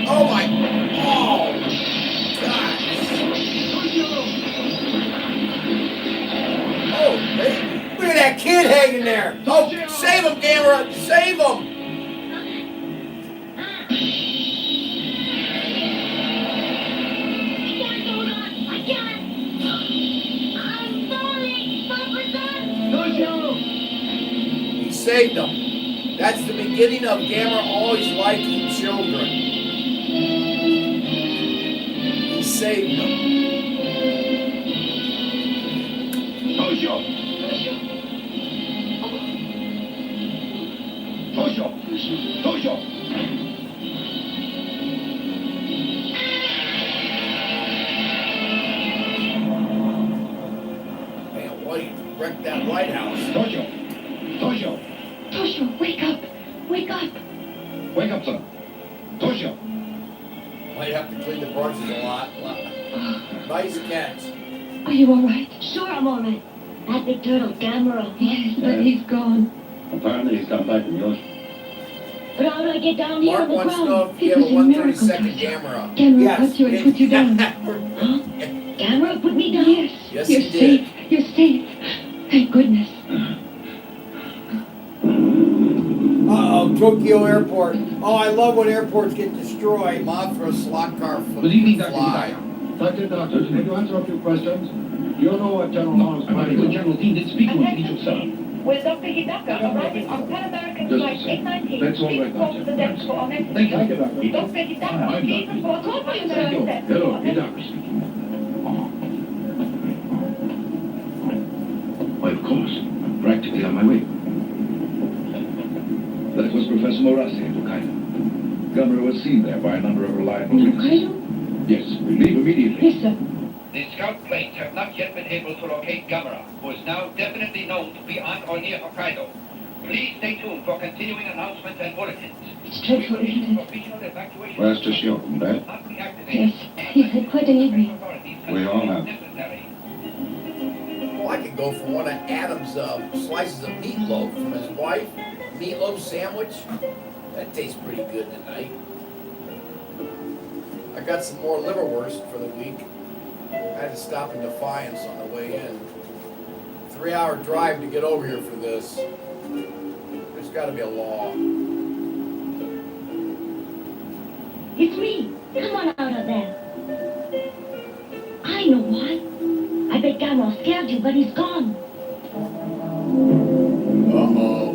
Oh my, oh, gosh. Oh, baby. Look at that kid hanging there. Oh, save him, Gammera, save him. He saved them. That's the beginning of Gammera always liking children. He saved them. Toshio! Toshio! Toshio! Man, what he wrecked that lighthouse. Toshio! Toshio! Toshio, wake up! Wake up! Wake up, son. Toshio! Might have to clean the brushes a lot. Nice catch. Are you all right? Sure, I'm all right. That big turtle, Gammera. Yes, but he's gone. Apparently he's come back from the ocean. But how do I get down here Mark on the wants to ground? know if you It have a was a 132nd miracle, Gammera. Gammera Yes. got you and put you down. Gammera put me down? Yes, Yes, you're he did. safe. You're safe. Thank goodness. Uh-oh, Tokyo Airport. Oh, I love when airports get destroyed. Mothra slot car Good evening, Dr. fly. Dr. Doctors, may you answer a few questions? You know what General Hall's I'm planning the General Dean did speak with me, sir. With Dr. Hidaka arriving on Pan American Just a Flight second. 819, That's all please right, report to Doctor. the desk for our message. Thank you, Doctor. Dr. Hidaka, please report to the Thank you. desk Hello, for our the message. doctor speaking. Why, of course. I'm practically on my way. That was Professor Morassi in Hokkaido. Gammera was seen there by a number of reliable witnesses. Hokkaido? Yes, we leave immediately. Yes, sir. The scout planes have not yet been able to locate Gammera, who is now definitely known to be on or near Hokkaido. Please stay tuned for continuing announcements and bulletins. It's dreadful, isn't it? Official evacuation Where's Toshio, Dad? not be activated. Yes, he's had quite an evening. We all have. Necessary. Well, I could go for one of Adam's slices of meatloaf from his wife. Meatloaf sandwich. That tastes pretty good tonight. I got some more liverwurst for the week. I had to stop in Defiance on the way in. 3-hour drive to get over here for this. There's got to be a law. It's me. Come on out of there. I know why. I bet Gammera scared you, but he's gone. Uh-oh.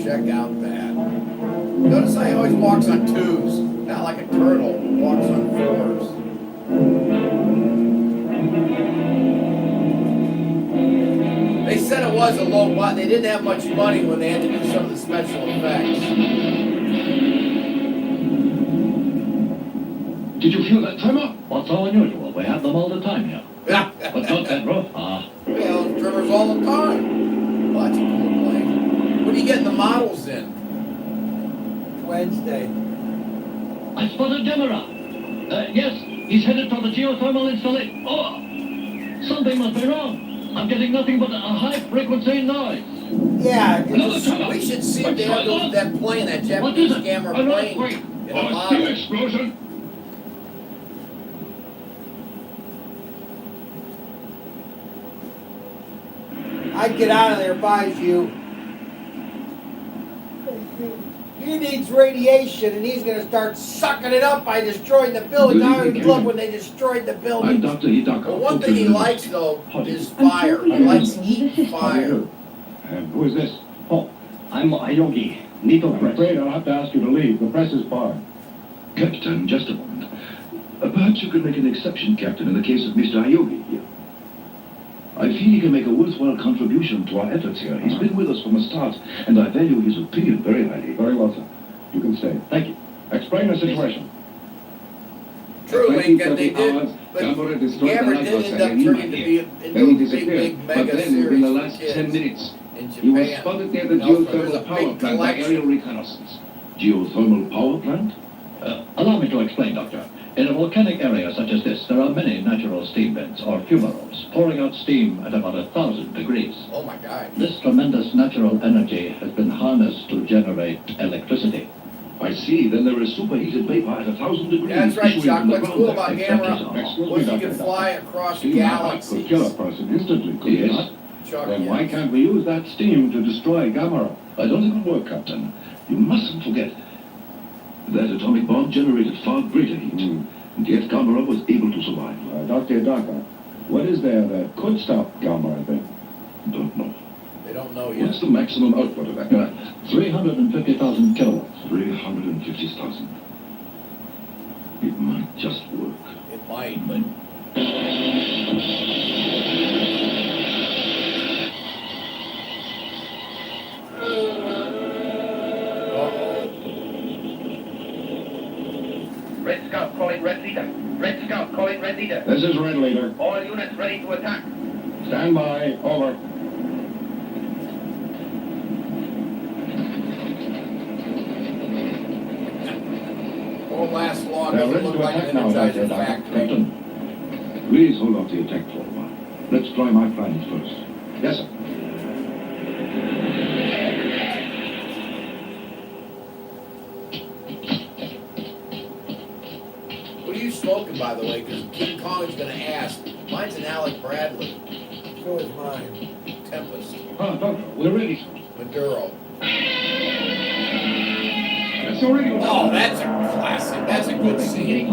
Check out that. Notice how he always walks on twos. Not like a turtle. Walks on fours. They said it was a low budget. They didn't have much money when they had to do some of the special effects. Did you feel that tremor? What's so unusual? We have them all the time here. What's not that rough? We have those tremors all the time. Well, that's a cool plane. What are you getting the models in? Wednesday. I spotted Gammera. Yes, he's headed for the geothermal installation. Oh, something must be wrong. I'm getting nothing but a high-frequency noise. Yeah, Another tremor. We should see if they have that plane, that What Japanese is it? Gammera An plane. earthquake. In a Or a model. steel explosion? I'd get out of there if I was you. He needs radiation, and he's going to start sucking it up by destroying the building. I always love when they destroyed the I'm building. Dr. Hidaka. Well, one thing he likes, though, is fire. He likes heat fire. Who is this? Oh, I'm Ayogi, Nito I'm Press. afraid I'll have to ask you to leave. The press is barred. Captain, just a moment. Perhaps you could make an exception, Captain, in the case of Mr. Ayogi here. I feel he can make a worthwhile contribution to our efforts here. He's been with us from the start, and I value his opinion very highly. Very well, sir. You can stay. Thank you. Explain the situation. true, Link, and they did, but Gammera destroyed the Gammera did lighthouse end up at turning to be Then he into a big, disappeared. big But mega then, series within the for last 10 kids minutes, in he was Japan. spotted near the And also, there's geothermal a power big plant by collection. aerial reconnaissance. Geothermal power plant? Allow me to explain, Doctor. In a volcanic area such as this, there are many natural steam vents, or fumaroles, pouring out steam at about 1,000 degrees. Oh my God. This tremendous natural energy has been harnessed to generate electricity. I see. Then there is superheated vapor at 1,000 degrees. That's right, issuing Chuck. from the What's ground cool there. about Exactly Gammera so. was you can fly across Steam like that galaxies. could kill a person instantly, could it Yes. not? Chuck, Then yes. why can't we use that steam to destroy Gammera? I don't think it will work, Captain. You mustn't forget. That atomic bomb generated far greater heat. And yet Gammera was able to survive. Dr. Daka, what is there that could stop Gammera then? Don't know. They don't know yet. What's the maximum output of that plant? 350,000 kilowatts. 350,000. It might just work. It might, but Red Scout calling Red Leader. Red Scout calling Red Leader. This is Red Leader. All units ready to attack. Stand by. Over. won't last long. They're It'll ready look to like attack an now, Dr. Energizer Daka. factory. Captain, please hold off the attack for a while. Let's try my plans first. Yes, sir. What are you smoking, by the way? Because King Kong is going to ask. Mine's an Alec Bradley. So is mine. Tempest. Ah, Doctor, we're ready, sir. Maduro. That's already Oh, that's a classic. That's a good scene.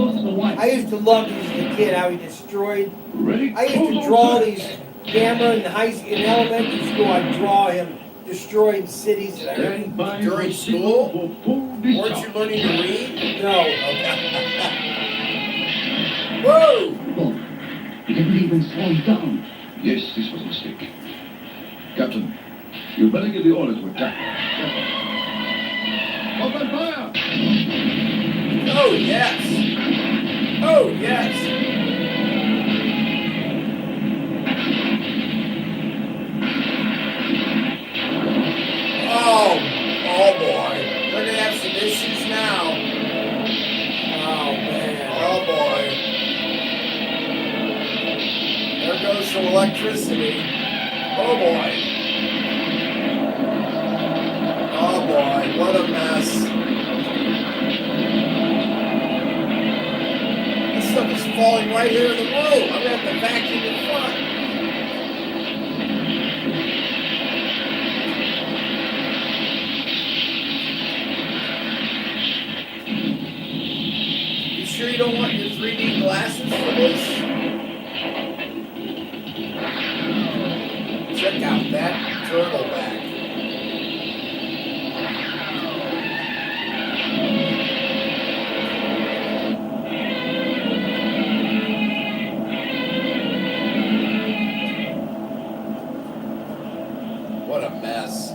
I used to love these as a kid, how he destroyed. Ready? I used to draw these Gammera in elementary school. I'd draw him destroying cities and everything. Stand by During for school? signal for full Weren't discharge. you learning to read? No. Whoa! You didn't even slow down. Yes, this was a mistake. Captain, you'd better give the order to attack. Open fire! Oh, yes. Oh, yes. Oh, oh boy. We're going to have some issues now. Oh, man. Oh, boy. There goes some electricity. Oh, boy. Oh, boy. What a mess. This stuff is falling right here in the room. I'm going to have to vacuum in front. You sure you don't want your 3D glasses for this? Check out that turtleback. What a mess.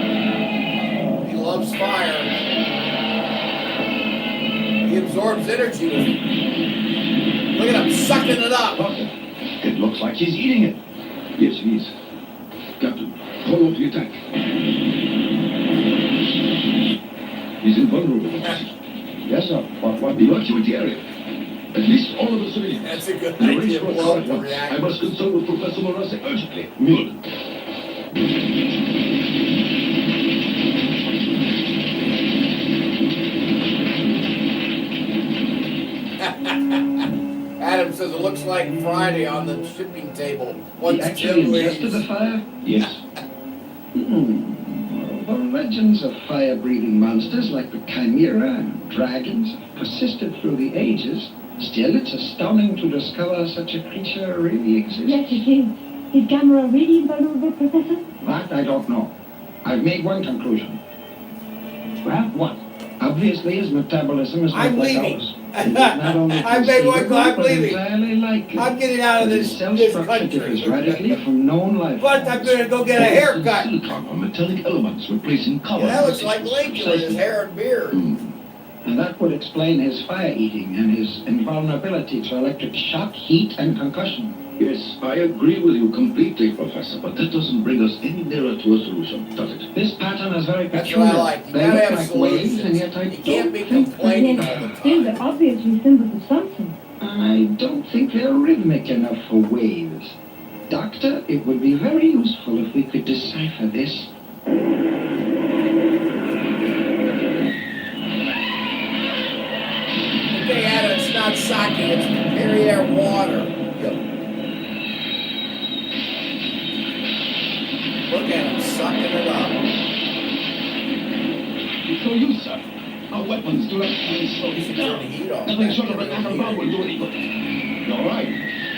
He loves fire. He absorbs energy with it. Look at him sucking it up. It looks like he's eating it. Yes, he is. Captain, call off the attack. He's invulnerable. Yes, sir. What? Evacuate the area. At least all of the civilians. That's a good Arrange idea. for a Blow car up at the once. reactor. I must consult with Professor Morase urgently. Good. Adam says it looks like Friday on the shipping table. Once He actually Jim ingested leaves. the fire? Yes. The legends of fire-breathing monsters like the Chimera and dragons have persisted through the ages. Still, it's astounding to discover such a creature really exists. Yes, it is. Is Gammera really invulnerable, Professor? That I don't know. I've made one conclusion. Well, what? Obviously, his metabolism is not I'm like leaving. ours. It is not only I've made one conceivable, call, I'm but leaving. entirely likely I'm getting out of that this his cell this structure differs country. radically from known life But I'm gonna go get a haircut. Silicon or metallic elements replacing carbon. Yeah, that looks like Lincoln with his hair and beard. And that would explain his fire eating and his invulnerability to electric shock, heat, and concussion. Yes, I agree with you completely, Professor, but that doesn't bring us any nearer to a solution, does it? This pattern is very That's peculiar. what I like. You They gotta look have like waves, and solutions. yet I You can't be don't think complaining all the These time. are obviously symbols of something. I don't think they're rhythmic enough for waves. Doctor, it would be very useful if we could decipher this. Okay, Adam, it's not sake, it's Perrier water. Look at him sucking it up. So you, sir. Our weapons do not slow You should turn the heat off. Nothing short of an atom bomb will do any good. You're right.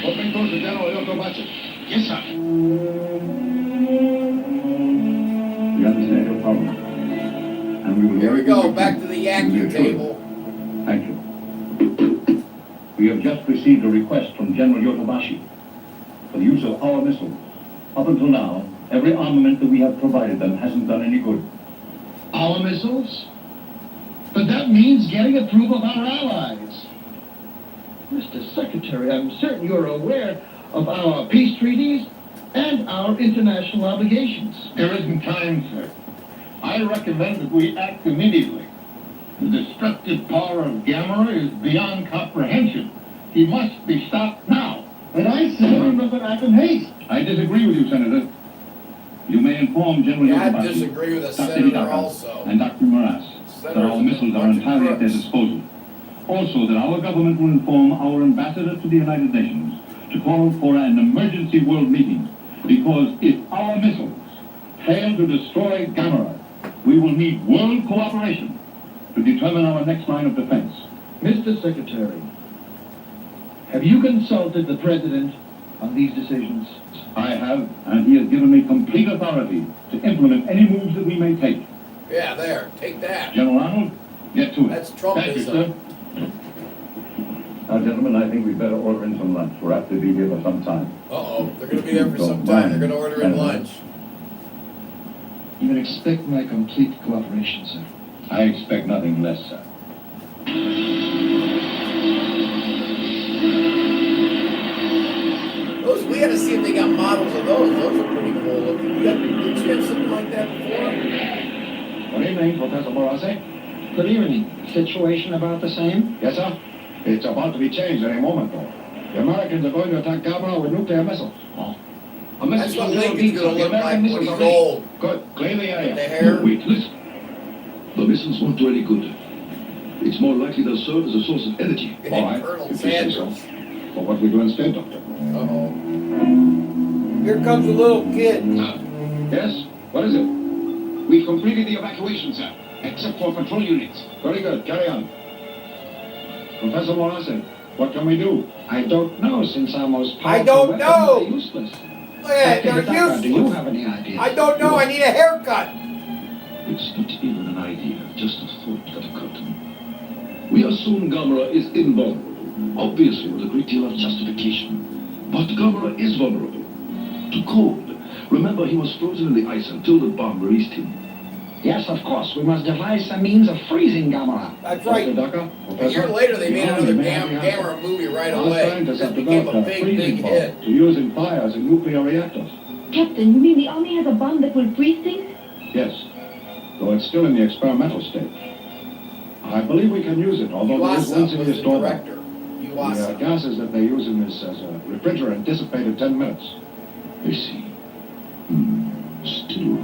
Open doors to General Yokobachi. Yes, sir. We understand your problem. And we will... Here we go, back to the Yankee table. Thank you. We have just received a request from General Yokobashi for the use of our missiles. Up until now, every armament that we have provided them hasn't done any good. Our missiles? But that means getting approval of our allies. Mr. Secretary, I'm certain you're aware of our peace treaties and our international obligations. There isn't time, sir. I recommend that we act immediately. The destructive power of Gammera is beyond comprehension. He must be stopped now. But I say we must act in haste. I disagree with you, Senator. You may inform General Yeah, I Yokobashi, disagree with the Dr. senator Hidaka, also. and Dr. Morass that our missiles are entirely at their disposal. Also, that our government will inform our ambassador to the United Nations to call for an emergency world meeting, because if our missiles fail to destroy Gammera, we will need world cooperation to determine our next line of defense. Mr. Secretary, have you consulted the President on these decisions? I have, and he has given me complete authority to implement any moves that we may take. Yeah, there, take that. General Arnold, get to it. That's Thank you, sir. Trumpism. Now, gentlemen, I think we'd better order in some lunch. We're apt to be here for some time. Uh-oh, they're gonna be there for some time. They're gonna order in lunch. You can expect my complete cooperation, sir. I expect nothing less, sir. Those, we gotta see if they got models of those. Those are pretty cool looking. Did you have something like that before? Good evening, Professor Morase. Good evening. Situation about the same? Yes, sir. It's about to be changed any moment, though. The Americans are going to attack Gammera with nuclear missiles. A That's message what from General Lincoln's Beats gonna on the look like American when missiles he's are ready. old. Good. Clear the With area. the hair. Wait, listen. The missiles won't do any good. It's more likely they'll serve as a source of energy. All right, Colonel if you say so. Sanders. But what do we do instead, Doctor? Uh-oh. Here comes a little kid. Yes? What is it? We've completed the evacuation, sir, except for patrol units. Very good. Carry on. Professor Morase, what can we do? I don't know, since our most I powerful don't weapons know. are useless. Look at Dr. it, they're Hidaka, do you useless. have any ideas? I don't know, I need a haircut. It's not even an idea, just a thought that occurred to me. We assume Gammera is invulnerable, obviously with a great deal of justification. But Gammera is vulnerable to cold. Remember, he was frozen in the ice until the bomb released him. Yes, of course. We must devise some means of freezing Gammera. That's right. Dr. Daka, A year later, they made another Gammera movie right away. This became a big hit. to use in fires in nuclear reactors. Captain, you mean the Army has a bomb that will freeze things? Yes, though it's still in the experimental stage. I believe we can use it, although there is one Iwasa was serious the drawback. director. The Iwasa. gases that they use in this as a refrigerant dissipate in 10 minutes. I see. Still,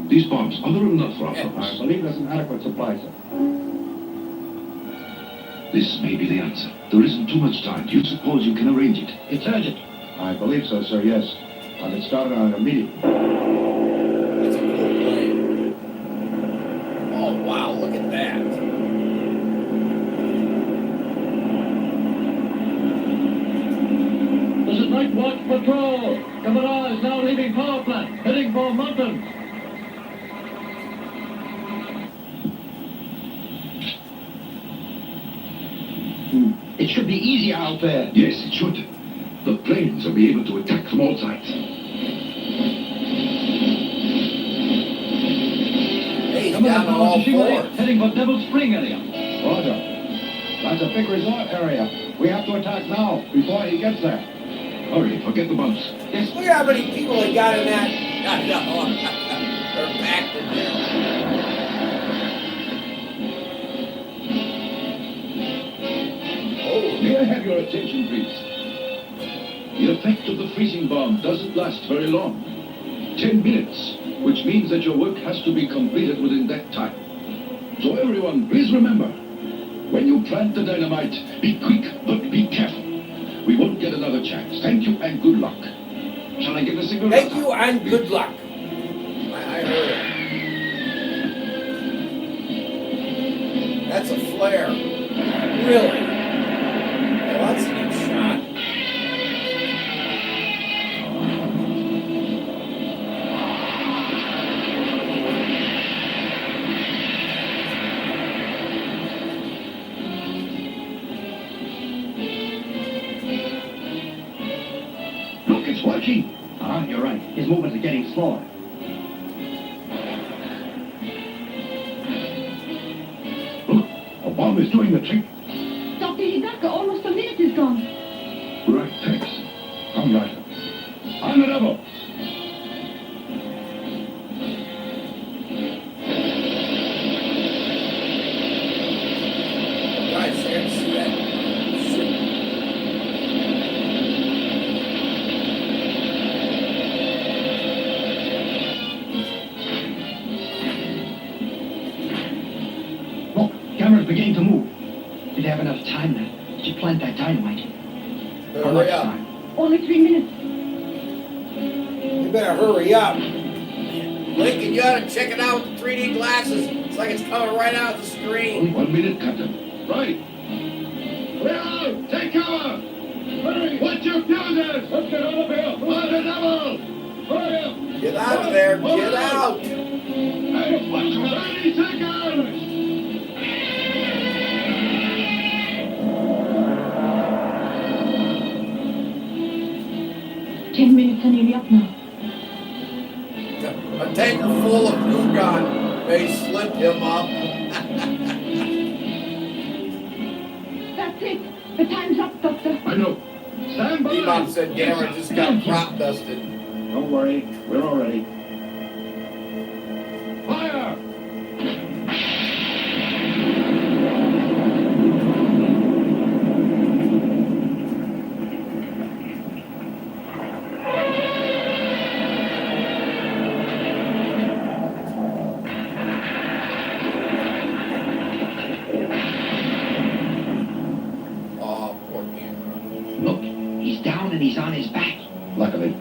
these bombs, are there enough for our I purpose? believe there's an adequate supply, sir. This may be the answer. There isn't too much time. Do you suppose you can arrange it? It's urgent. I believe so, sir, yes. I'll get started on it immediately. That's a cool plane. Oh, wow, look at that. This is Night Watch Patrol. Gammera is now leaving power plant, heading for mountains. should be easier out there. Yes, it should. The planes will be able to attack from all sides. Hey, he's Coming down up on now, all Shishimari, fours. heading for Devil Spring area. Roger. That's a big resort area. We have to attack now, before he gets there. Hurry, forget the bumps. Yes, look at how many people they got in that. I know. They're packed in there. Oh, may I have your attention, please? The effect of the freezing bomb doesn't last very long. 10 minutes, which means that your work has to be completed within that time. So everyone, please remember, when you plant the dynamite, be quick, but be careful. We won't get another chance. Thank you and good luck. Shall I give the signal? Thank you and good luck. I heard it. That's a flare. Really? Well, that's a good shot. Look, it's working. You're right. His movements are getting slower. Look, a bomb is doing the trick. Dr. Hidaka, almost a minute is gone. Right, thanks. Come, Ryder. On the double. Guys, I can see that. Shit. Look, Gammera's beginning to move. Did have enough time now to plant that dynamite. How much Hurry up. time? Only 3 minutes. You better hurry up. Lincoln, you ought to check it out with the 3D glasses. It's like it's coming right out of the screen. Only 1 minute, Captain. Right. Well, take cover. Hurry. Watch your fuses. Let's get on the field. On the double. Hurry up. Get out of there. Get out. Hey, watch 30 seconds. 10 minutes are nearly up now. A tanker full of Glugon may slip him up. That's it. The time's up, Doctor. I know. Stand by. Bebop said Gammera just got prop dusted. Don't worry, we're all ready. Fire. Oh, poor Gammera. Look, he's down and he's on his back. Luckily,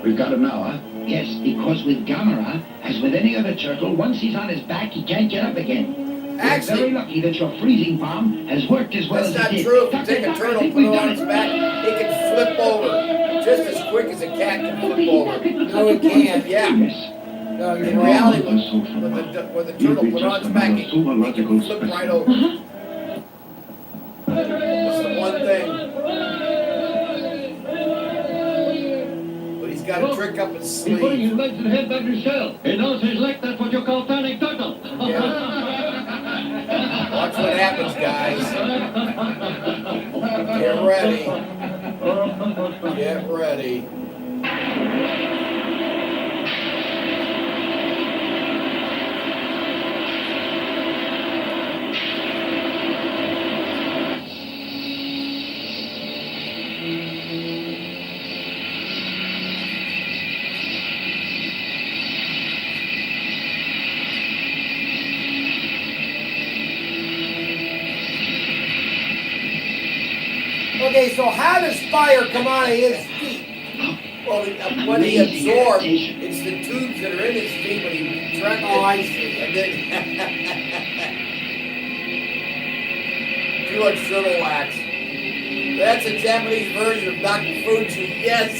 we've got him now, huh? Yes, because with Gammera, as with any other turtle, once he's on his back, he can't get up again. You're very Actually, lucky that your freezing bomb has worked as well that's as not it did. true. If you Doctor, take a Doctor, I turtle, think put we've it done on its back, it can flip over just as quick as a cat can flip over. No, it can't. Yeah. Yes. No, you're In wrong. reality, when the turtle put on its back, it can flip right over. That's the one thing. But he's got a trick up his He's putting sleeve. his legs and head back to his shell. He knows his leg, that's what you call turning turtle. Watch what happens, guys. Get ready. Get ready. Okay, so how does fire come out of his feet? Well, when he absorbs, it's the tubes that are in his feet when he trapped it. Oh, I see. And then too much turtle wax. That's a Japanese version of Dr. Fuji. Yes.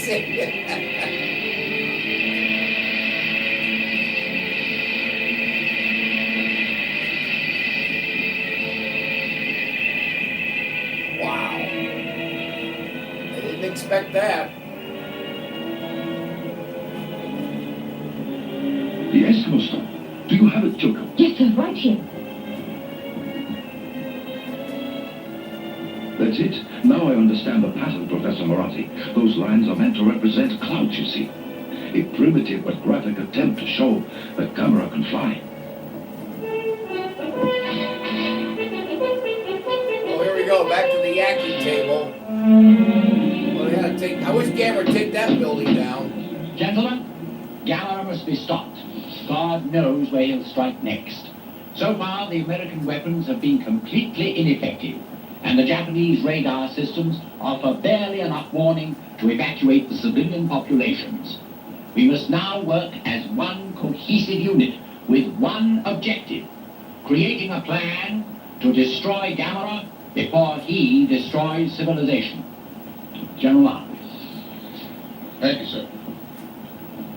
Wow. expect that. The Eskimo stuff. Do you have it, Choco? Yes, sir, right here. That's it. Now I understand the pattern, Professor Moratti. Those lines are meant to represent clouds, you see. A primitive but graphic attempt to show that Gammera can fly. Oh, here we go. Back to the yakking table. Well, I wish Gammera would take that building down. Gentlemen, Gammera must be stopped. God knows where he'll strike next. So far, the American weapons have been completely ineffective, and the Japanese radar systems offer barely enough warning to evacuate the civilian populations. We must now work as one cohesive unit with one objective, creating a plan to destroy Gammera before he destroys civilization. General Arnold. Thank you, sir.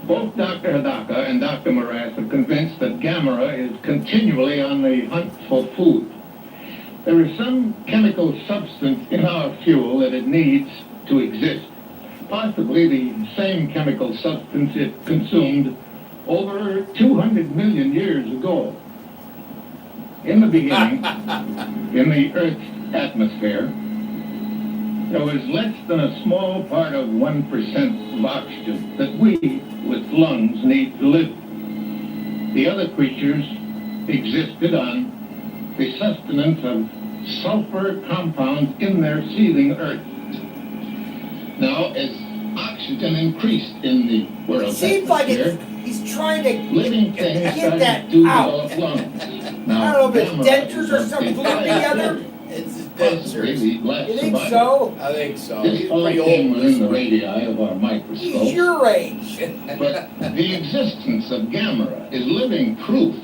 Both Dr. Hidaka and Dr. Morath are convinced that Gammera is continually on the hunt for food. There is some chemical substance in our fuel that it needs to exist. Possibly the same chemical substance it consumed over 200 million years ago. In the beginning, in the Earth's atmosphere, there was less than a small part of 1% of oxygen that we, with lungs, need to live. The other creatures existed on the sustenance of sulfur compounds in their seething earth. Now, as oxygen increased in the world's Seems like atmosphere, he's trying to living things get started that to out. develop lungs. I don't know if it's Gammera dentures or is something the glued together. It's possibly dentures. the last You think survivor. so? I think so. This He's all pretty came old. within the This radii of our He's microscope. your age. But the existence of Gammera is living proof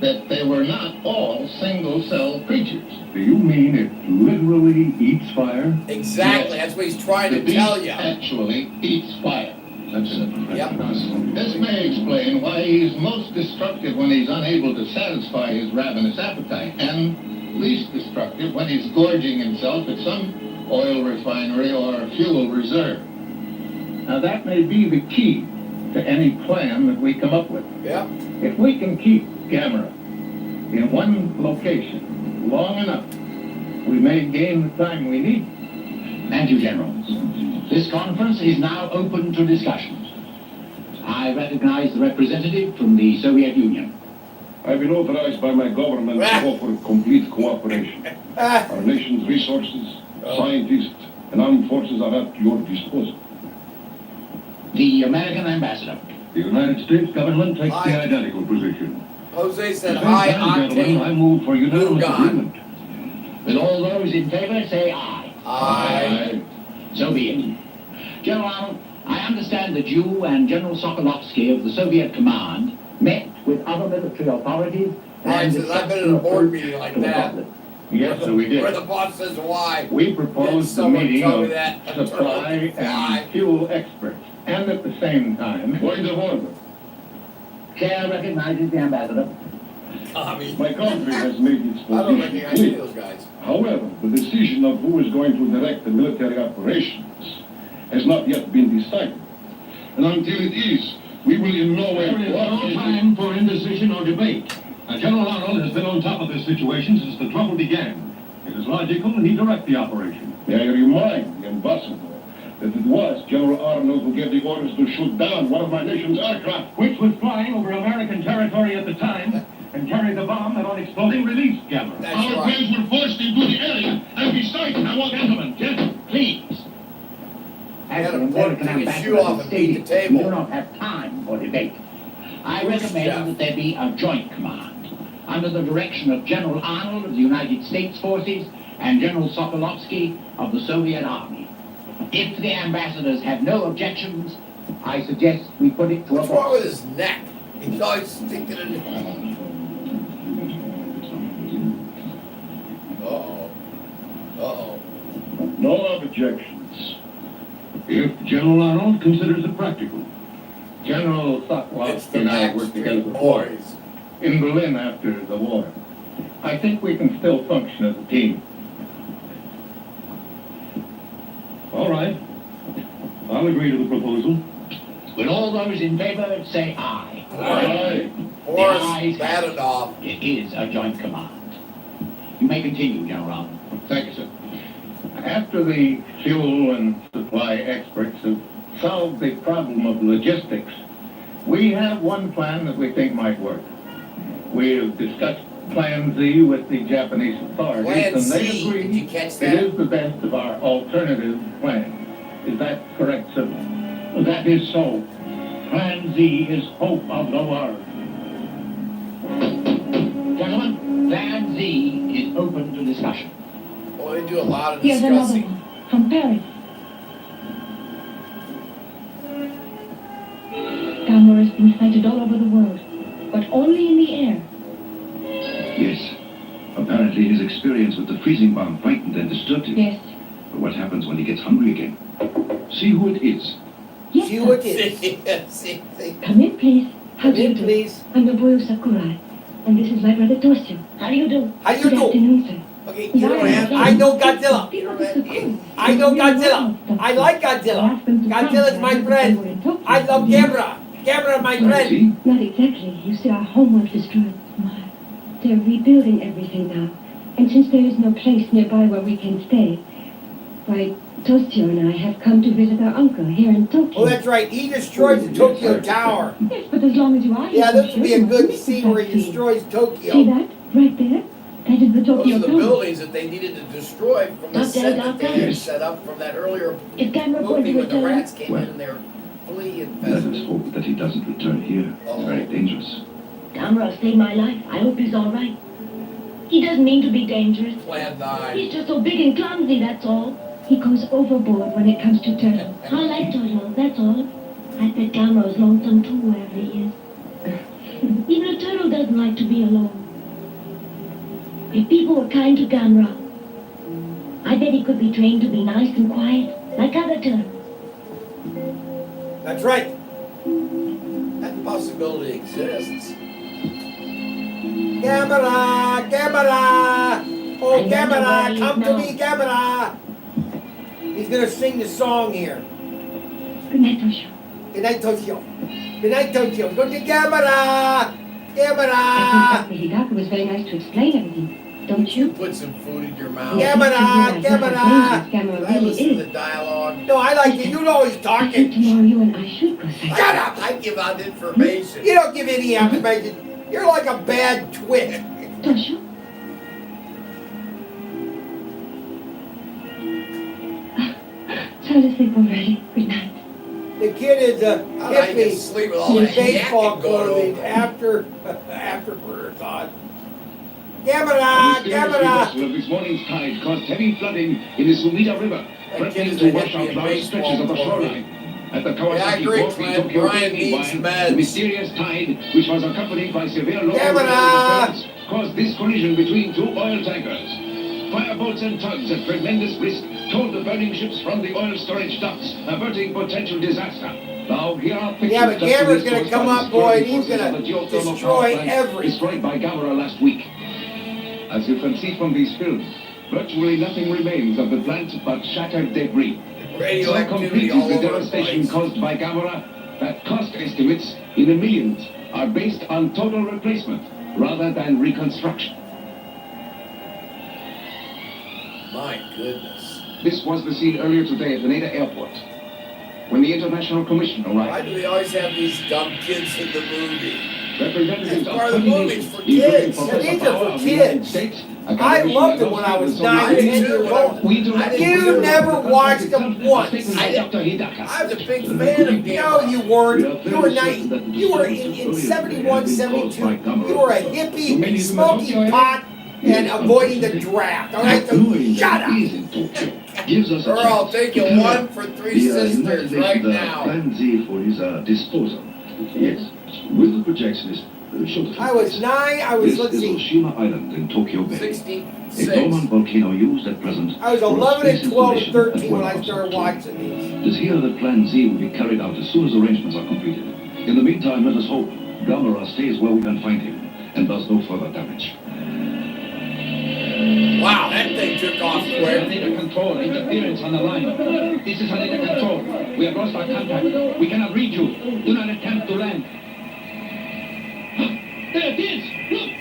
that they were not all single-cell creatures. Do you mean it literally eats fire? Exactly. Yes. That's what he's trying The to beast tell you. actually eats fire. That's it. Yep. This may explain why he's most destructive when he's unable to satisfy his ravenous appetite, and least destructive when he's gorging himself at some oil refinery or fuel reserve. Now that may be the key to any plan that we come up with. Yep. If we can keep Gammera in one location long enough, we may gain the time we need. Thank you, Generals. This conference is now open to discussions. I recognize the representative from the Soviet Union. I've been authorized by my government to offer complete cooperation. Our nation's resources, scientists, and armed forces are at your disposal. The American ambassador. The United States government takes Aye. the identical position. Jose said At the high same time, gentlemen, I octane. move for unanimous Blue gun. agreement. With all those in favor, say aye. Aye. So be it. General Arnold, I understand that you and General Sokolovsky of the Soviet Command met with other military authorities Brian and says, I've been discussed in a the board approach meeting like to the that. problem. Yes, so we Where did. the boss says why. We proposed the Someone meeting tell me of that. supply Fly. and fuel experts, and at the same time, Point of order. Chair recognizes the ambassador. Tommy. My country has made its I don't think position I see clear. those guys. However, the decision of who is going to direct the military operations has not yet been decided. And until it is, we will in no way... There is no time for indecision or debate. General Arnold has been on top of this situation since the trouble began. It is logical he direct the operation. May I remind the ambassador that it was General Arnold who gave the orders to shoot down one of my nation's aircraft. Which was flying over American territory at the time and carried the bomb that on exploding released Gammera. That's right. were forced into the area, and besides, I want gentlemen, Please. Had As a the board American take his ambassador shoe off has and beat the stated, table. we do not have time for debate. I Who's recommend Jeff? that there be a joint command under the direction of General Arnold of the United States Forces and General Sokolovsky of the Soviet Army. If the ambassadors have no objections, I suggest we put it to What's a wrong vote. with his neck? He's always sticking it in. Uh-oh. Uh-oh. No objections. If General Arnold considers it practical. General It's the Sokolovsky and I worked together Backstreet before Boys. in Berlin after the war. I think we can still function as a team. All right. I'll agree to the proposal. Will all those in favor say aye? Aye. Horse, ayes bad have it. enough. It is a joint command. You may continue, General. Thank you, sir. After the fuel and supply experts have solved the problem of logistics, we have one plan that we think might work. We have discussed Plan Z with the Japanese authorities, Plan and they Z, agree did you catch it that? is the best of our alternative plans. Is that correct, sir? That is so. Plan Z is hope of the world. Gentlemen, Plan Z is open to discussion. Well, they do a lot of Here's another discussing. one from Paris. Gammera has been sighted all over the world, but only in the air. Yes. Apparently his experience with the freezing bomb frightened and disturbed him. Yes. But what happens when he gets hungry again? See who it is. Yes, See sir. what it is. See. Come in, please. How Come do you in, do? please. I'm Nobuo Sakurai, and this is my brother Toshio. How do you do? How do you Good do? afternoon, sir. Okay, you don't have. I know Godzilla. I know Godzilla. I like Godzilla. Godzilla's my friend. I love Gammera. Gammera, my friend. See? Not exactly. You see, our home was destroyed. They're rebuilding everything now. And since there is no place nearby where we can stay, why, Toshio and I have come to visit our uncle here in Tokyo. Oh, that's right. He destroys the Tokyo Tower. Yes, but as long as you are here, Yeah, this would be a you good must scene where he see. destroys See Tokyo. that? Right there? That is the Those Tokyo are the Tower. buildings that they needed to destroy from the Doctor, set that they doctor. had set up from that earlier Is Gammera going movie to when the return? rats came in and they were flea Let us infested. hope that he doesn't return here. It's very dangerous. Gammera saved my life. I hope he's all right. He doesn't mean to be dangerous. Plan 9. He's just so big and clumsy, that's all. He goes overboard when it comes to turtles. I like turtles, that's all. I bet Gammera's lonesome too, wherever he is. Even a turtle doesn't like to be alone. If people were kind to Gammera, I bet he could be trained to be nice and quiet, like other turtles. That's right. That possibility exists. Gammera, Gammera. Oh, Gammera, come to me, Gammera. He's gonna sing the song here. Good night, Toshio. Good night, Toshio. Good night, Toshio. Go to Gammera. Gammera. The Hidaka was very nice to explain everything, don't you? Put some food in your mouth. Gammera, Gammera. Gammera I really listen to is. the dialogue. No, I like it. You always I think talking. tomorrow you and I should go sighting. Shut up. I give out information. You don't give any information. You're like a bad twit. Toshio? Try to sleep already. Good night. The kid is a How do I get hippie sleep with all in that baseball yakking going clothing over? after murder's on. Gammera, The Gammera. vessel of this morning's tide caused heavy flooding in the Sumida River, That kid threatening is to a wash hippie out in large baseball stretches of the clothing. shoreline. At the Yeah, I Kawasaki agree, port in Clint. Tokyo, Brian needs meanwhile, meds. the mysterious tide, which was accompanied by severe local Gammera! interference, caused this collision between two oil tankers. Fireboats and tugs at tremendous risk towed the burning ships from the oil storage docks, averting potential disaster. Now, here are pictures Yeah, but just Gammera's released gonna by come the up, boy, and he's forces of gonna the geothermal destroy power plant everything. destroyed by Gammera last week. As you can see from these films, virtually nothing remains of the plant but shattered debris. So Radioactivity complete all is the over the devastation place. caused by Gammera that cost estimates in the millions are based on total replacement rather than reconstruction. My goodness. This was the scene earlier today at Haneda Airport. When the International Commission Why arrived, do they always have these dumb kids in the movie? representatives That's of part of the 20 movies nations, for including kids. Professor These are Power for of the United kids. States, I loved it when I was 9 or 10 years old. You never watched them once. I was a big fan of No, you weren't. You were nice. You were in 71, 72. You were a hippie smoking pot and avoiding the draft. All right, so shut up. Gives us a Earl, I'll chance take to you carry one out for 3 the sisters United right Nations, now. Plan Z for his disposal. Yes, with the projectionist. I was 9. I was, This let's is see, Oshima Island in Tokyo Bay. 66. A dormant volcano used at present. I was for 11 space and 12 and installation as 13 well when I as started observation. watching these. It is here that Plan Z will be carried out as soon as arrangements are completed. In the meantime, let us hope Gammera stays where we can find him and does no further damage. Wow, That thing took off quick. Under control. Interference on the line. This is under control. We have lost our contact. We cannot reach you. Do not attempt to land. There it is! Look!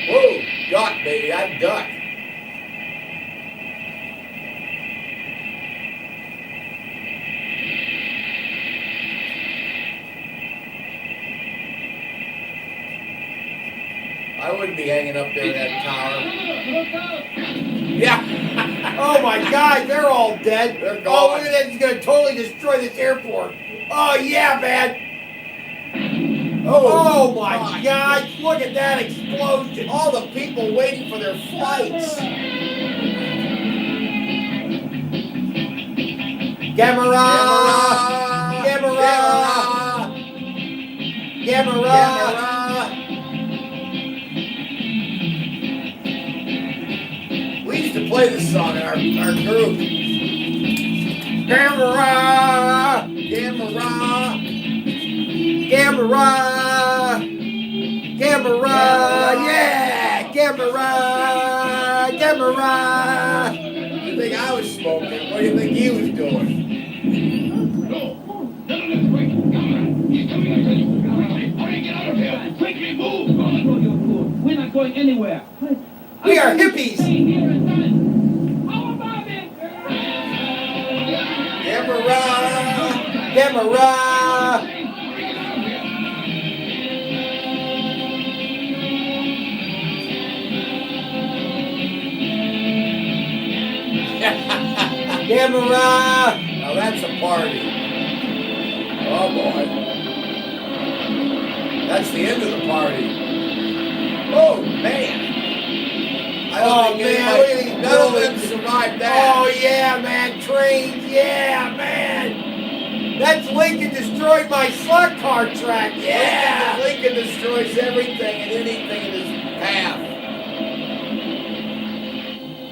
Whoa! Duck, baby. I duck. I wouldn't be hanging up there in that tower. Yeah. Oh my God, they're all dead. They're Oh, gone. look at that. He's going to totally destroy this airport. Oh, yeah, man. Oh my God, look at that explosion. All the people waiting for their flights. Gammera! Gammera! Gammera! We used to play this song in our group. Gammera! Gammera! Gammera! Gammera! Yeah! Gammera! Gammera! You think I was smoking? What do you think he was doing? He's coming after you. Hurry, get out of here. Quickly move. We're not going anywhere. We are hippies! Stay here and run. How about it? Gammera! Gammera! Gammera! Now that's a party. Oh boy. That's the end of the party. Oh man. I don't think anybody, none of them survived that. Oh yeah, man, trains, yeah, man. That's Lincoln destroyed my slot car track, yeah. Lincoln destroys everything and anything in his path.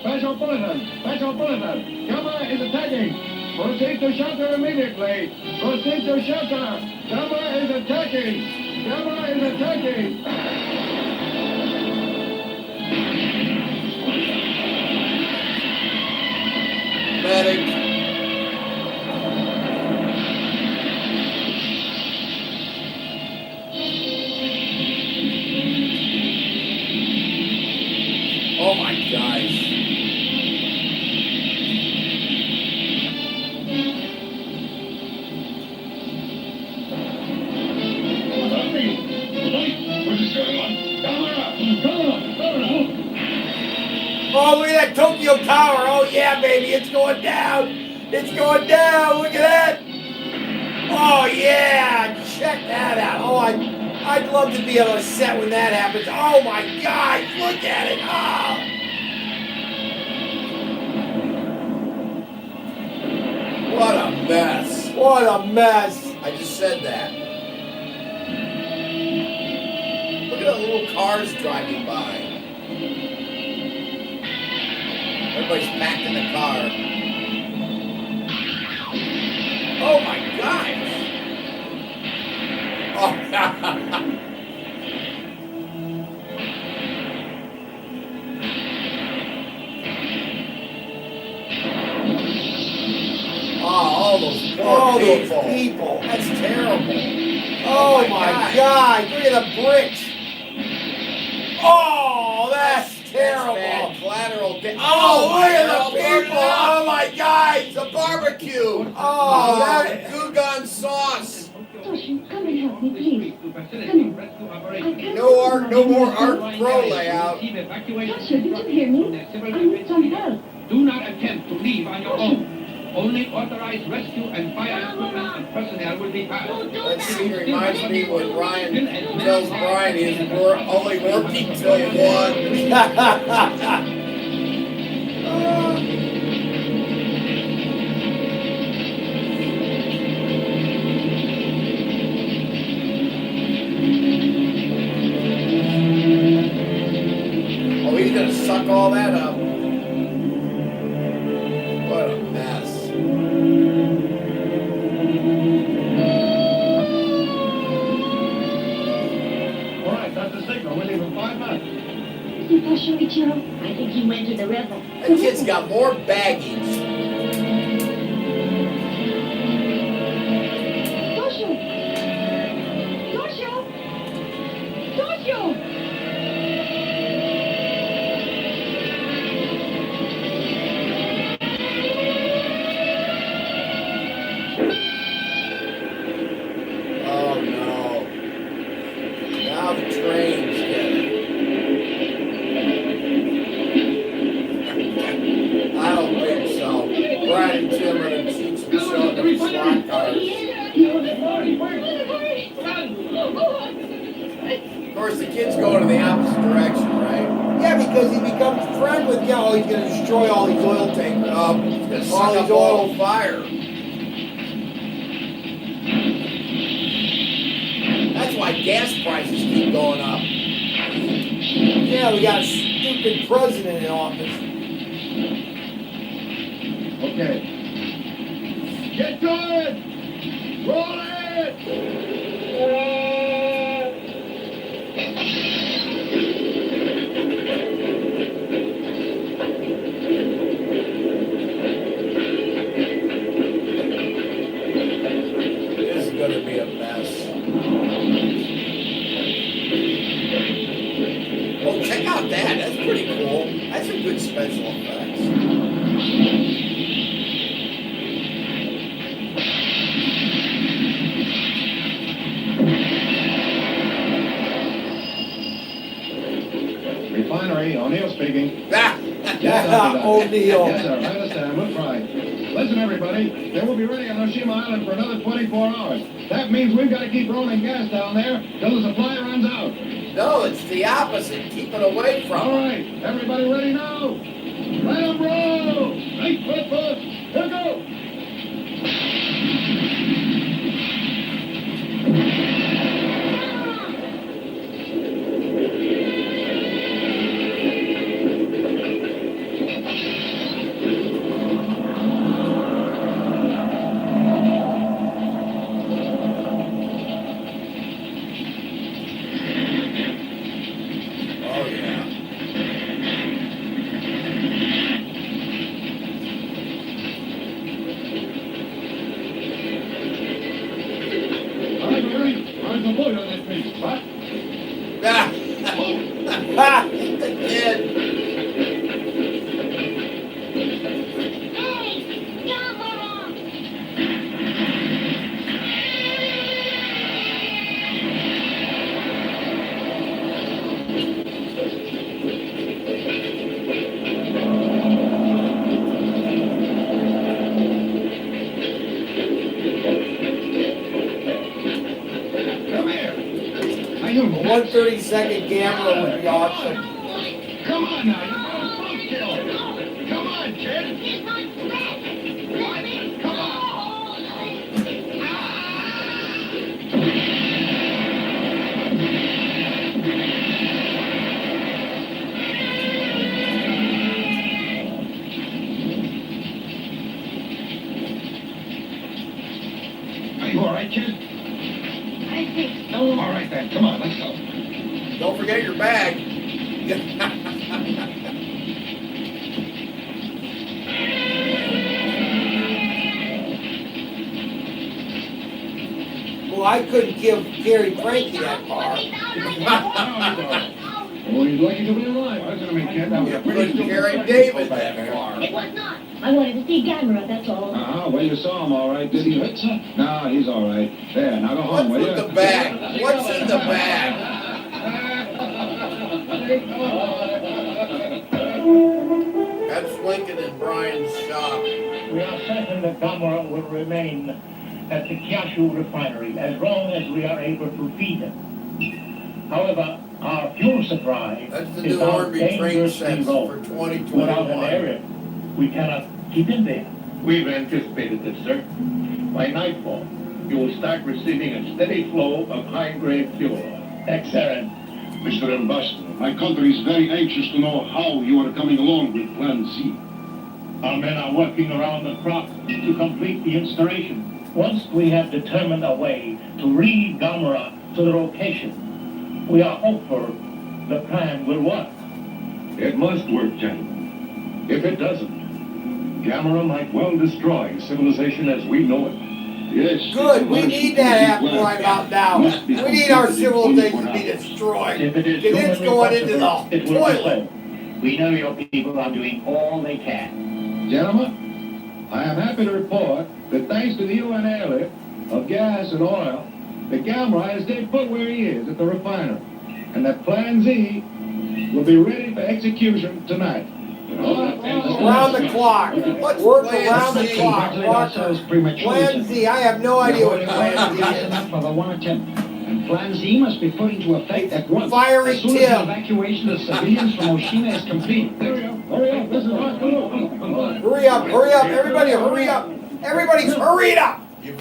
Special bulletin! Special bulletin! Gamma is attacking! Proceed to shelter immediately! Proceed to shelter! Gamma is attacking! Gamma is attacking! Medic. Oh my gosh. What is going on? Gamma! Oh, look at that Tokyo Tower. Oh yeah, baby, it's going down. It's going down. Look at that. Oh yeah, check that out. Oh, I'd love to be on a set when that happens. Oh my God, look at it. Oh. What a mess. What a mess. I just said that. Look at the little cars driving by. Everybody's packed in the car. Oh my gosh! Oh, all those poor people. That's terrible. Oh my God! Look at the bricks. Oh, that's terrible. That's bad. Collateral damage. Oh, look at the people. Oh my God! It's a barbecue. Oh, that. Goo Gone sauce. Toshi, come and help me, please. No more Art Pro layout. Toshi, did you hear me? I need some help. Do not attempt to leave on your own. Only authorized rescue and fire equipment and personnel will be passed. That scene reminds me when Ryan tells Bryan he's only working till 1. Oh, he's gonna suck all that up. What a mess. All right, that's the signal. We leave Ichiro? I think he went to the rebel. That kid's got more baggage. Toshio! Toshio! Toshio! Oh no. Now the train's getting. I don't think so. Bryan and Tim are gonna teach them selling them slot cars. Of course, the kid's going in the opposite direction, right? Yeah, because he becomes friend with, he's gonna destroy all these oil tankers. He's gonna suck up all the fire. That's why gas prices keep going up. Yeah, we got a stupid president in office. Okay. Get to it! Roll it! This is gonna be a mess. Well, check out that. That's pretty cool. That's some good special effects. Refinery, O'Neill speaking. O'Neill. Yes, sir, I understand. We'll try. Listen, everybody, they will be ready on Hiroshima Island for another 24 hours. That means we've got to keep rolling gas down there till the supply runs out. No, it's the opposite. Keep it away from All them. right, everybody ready now? Let them roll! Right foot first. Here go! Oh, yeah. All right, Mary, how's the boat on that piece? What? The kid. Come here. Now you A 132nd Gammera would be awesome. Come on now, you're going to smoke kill. Come on, kid. What? Come on. Are you all right, kid? I think so. All right then, come on, let's go. Don't forget your bag. Well, I couldn't carry Frankie that far. Oh, he's lucky to be alive. I was going to make kid. That was a pretty Couldn't stupid carry thing. David that far. It was not. I wanted to see Gammera, that's all. Well, you saw him all right, did he? No, he's all right. There, now go home, What's will with you? the bag? What's in the bag? That's Lincoln and Bryan's shop. We are certain that Gammera will remain at the Kyushu refinery as long as we are able to feed them. However, our fuel supply That's the is new now Army train dangerously sets low. for Without an 2021. area, we cannot keep in there. We've anticipated this, sir. By nightfall, you will start receiving a steady flow of high-grade fuel. Excellent. Mr. Ambassador, my country is very anxious to know how you are coming along with Plan Z. Our men are working around the clock to complete the installation. Once we have determined a way to lead Gammera to the location, we are hopeful the plan will work. It must work, gentlemen. If it doesn't, Gammera might well destroy civilization as we know it. Yes. Good, we need that happen right about now. We need our civilization to be destroyed. If it is Because it's humanly going into possible, the it will be toilet. so. We know your people are doing all they can. Gentlemen, I am happy to report that thanks to the UN airlift of gas and oil, the Gammera has stayed put where he is at the refinery, and that Plan Z will be ready for execution tonight. Around the clock. What's Work Plan around the Z? clock. Plan Z, I have no idea what Plan Z is. For the one attempt. And Plan Z must be put into effect at once. Fiery as soon as the Tim. evacuation of civilians from Oshima is complete. Hurry up, this is right. Come on. Hurry up, everybody hurry up. Everybody's hurried up. You've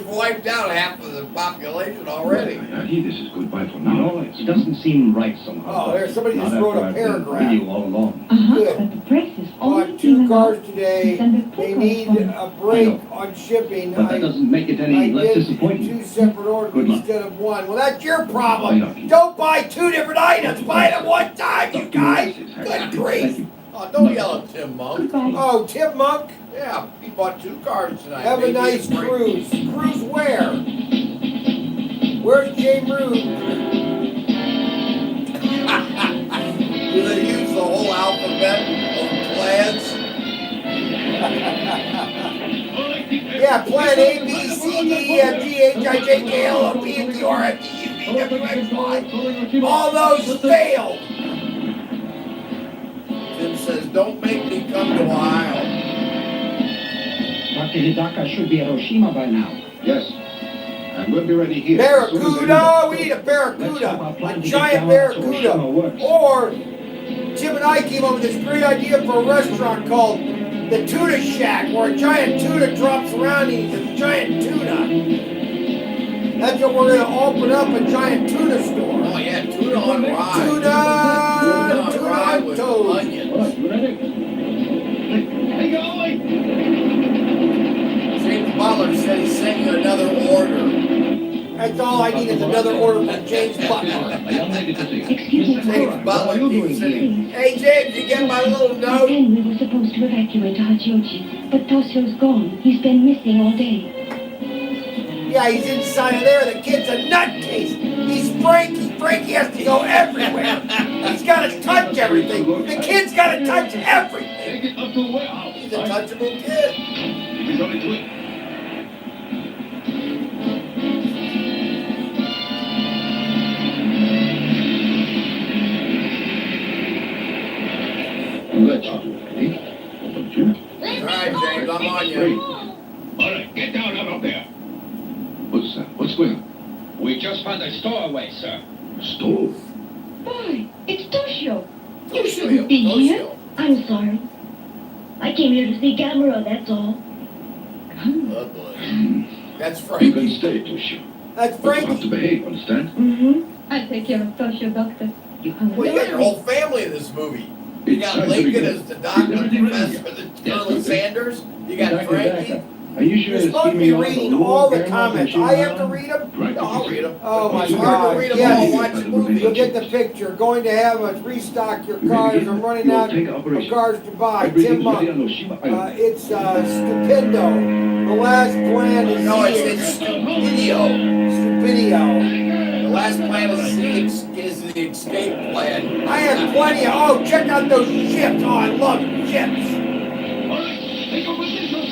wiped out half of the population already. This is goodbye for now. It doesn't seem right somehow. Oh, there's somebody just wrote a paragraph. You all along. Good. But the press is only Bought 2 keen cars enough today. to send a They poor need correspondent. a break on shipping. But that doesn't make it any I less did disappointing. 2 separate orders Good luck. instead of 1. Well, that's your problem. Don't buy 2 different items. Buy them one time, you guys. Good grief. Oh, don't yell at Tim Monk. Goodbye. Oh, Tim Monk, Yeah, he bought 2 cars tonight. have a Maybe nice it's great. cruise. Cruise where? Where's J. Rude? Do they use the whole alphabet of plans? Yeah, plan A, B, C, D, E, F, G, H, I, J, K, L, M, P, N, Q, R, S, T, U, V, W, X, Y. All those failed. Tim says, don't make me come to Ohio. Dr. Hidaka should be at Oshima by now. Yes. And we'll be ready here. as soon as they Barracuda! We leave. need a barracuda. Let's hope our plan A to giant get down to barracuda. Oshima works. Or, Tim and I came up with this great idea for a restaurant called the Tuna Shack, where a giant tuna drops around and eats a giant tuna. That's what we're going to open up, a giant tuna store. Oh yeah, tuna on rye. Tuna on rye on with toast. onions. Hey, going! James Butler said he sent you another order. That's all I need is another order from James Butler. A young lady to see. Excuse me, James Butler keeps saying, please. hey James, you get my little At note? 10 we were supposed to evacuate to Hachioji, but Toshio's gone. He's been missing all day. Yeah, he's inside of there. The kid's a nutcase. He's Frankie. Frankie has to go everywhere. He's got to touch everything. The kid's got to touch everything. Take it up to the warehouse. He's a touchable kid. He's on to it. Let you do it, Eddie. Don't you? All right, James, I'm on Great. you. All right, get down out of there. What's that? What's going on? We just found a stowaway, sir. Stove? Boy, it's Toshio. You Toshio, shouldn't be here. Toshio. I'm sorry. I came here to see Gammera, that's all. Oh boy. That's You Frankie. can stay, Toshio. That's But you have Frankie. to behave, understand? Mm-hmm. I'll take care of Toshio, Doctor. You Well, you got your whole family in this movie. You It's got time to Lincoln begin. as the doctor, Is everything ready? Professor, the Yes, Colonel okay. Sanders. You got Dr. Frankie. Daka, are you sure You're this supposed to be scheming reading on all the Gammera comments. and I have to Shimon? read them? Right. I'll read them. Oh my It's hard to God. read them Yes. all. Watch the movie. You'll get the picture. Going to have us restock your cars. I'm running out of cars to buy. Tim Everything's ready Monk. on Oshima Island. It's stupendo. The last plan is No, it's Stupidio. stupidio. The last plan is the escape plan. I have plenty of. Oh, check out those ships. Oh, I love ships. All right, take over position.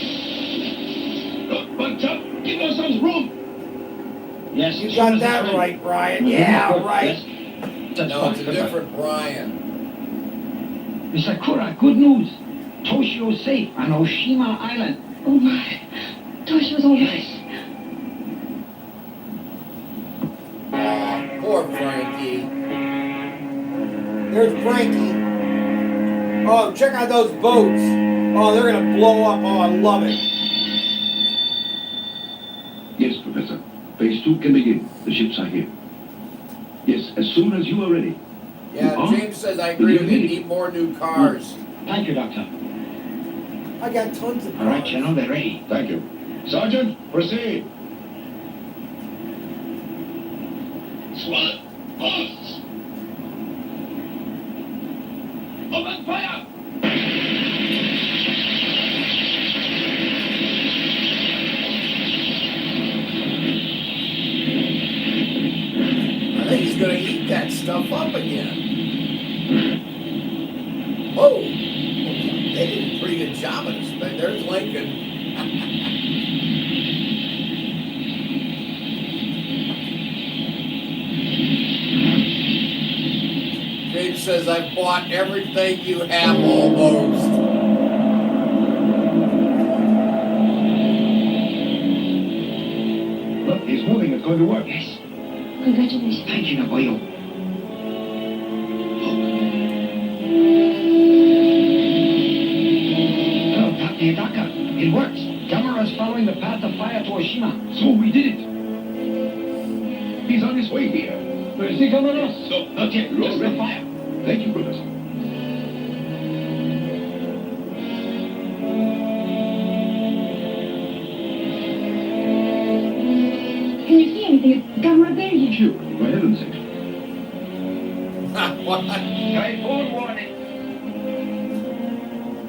Bunch up. Give ourselves room. Yes, You got that right, Brian. Yeah, right. No, it's a different Bryan. Mr. Kura, good news. Toshio's safe on Oshima Island. Oh my. Toshio's all right. Poor Frankie. There's Frankie. Oh, check out those boats. Oh, they're gonna blow up. Oh, I love it. Yes, Professor. Phase 2 can begin. The ships are here. Yes, as soon as you are ready. Yeah, James says I agree with you. Need more new cars. Thank you, Doctor. I got tons of All right, cars. General, they're ready. Thank you. Sergeant, proceed. SWAT, posts. he's gonna eat that stuff up again. Oh, they did a pretty good job of this thing. There's Lincoln. James says, I've bought everything you have almost. Look, he's moving. It's going to work. Yes. Congratulations. Thank you, Napoleon. Oh, Captain Hidaka, it works. Gammera is following the path of fire to Oshima. So we did it. He's on his way here. Where is he coming us? No, not yet. Just Ready. fire. Thank you, Professor. Can you see anything? Is Gammera there yet? Sure, for heaven's sake. What? Typhoon warning.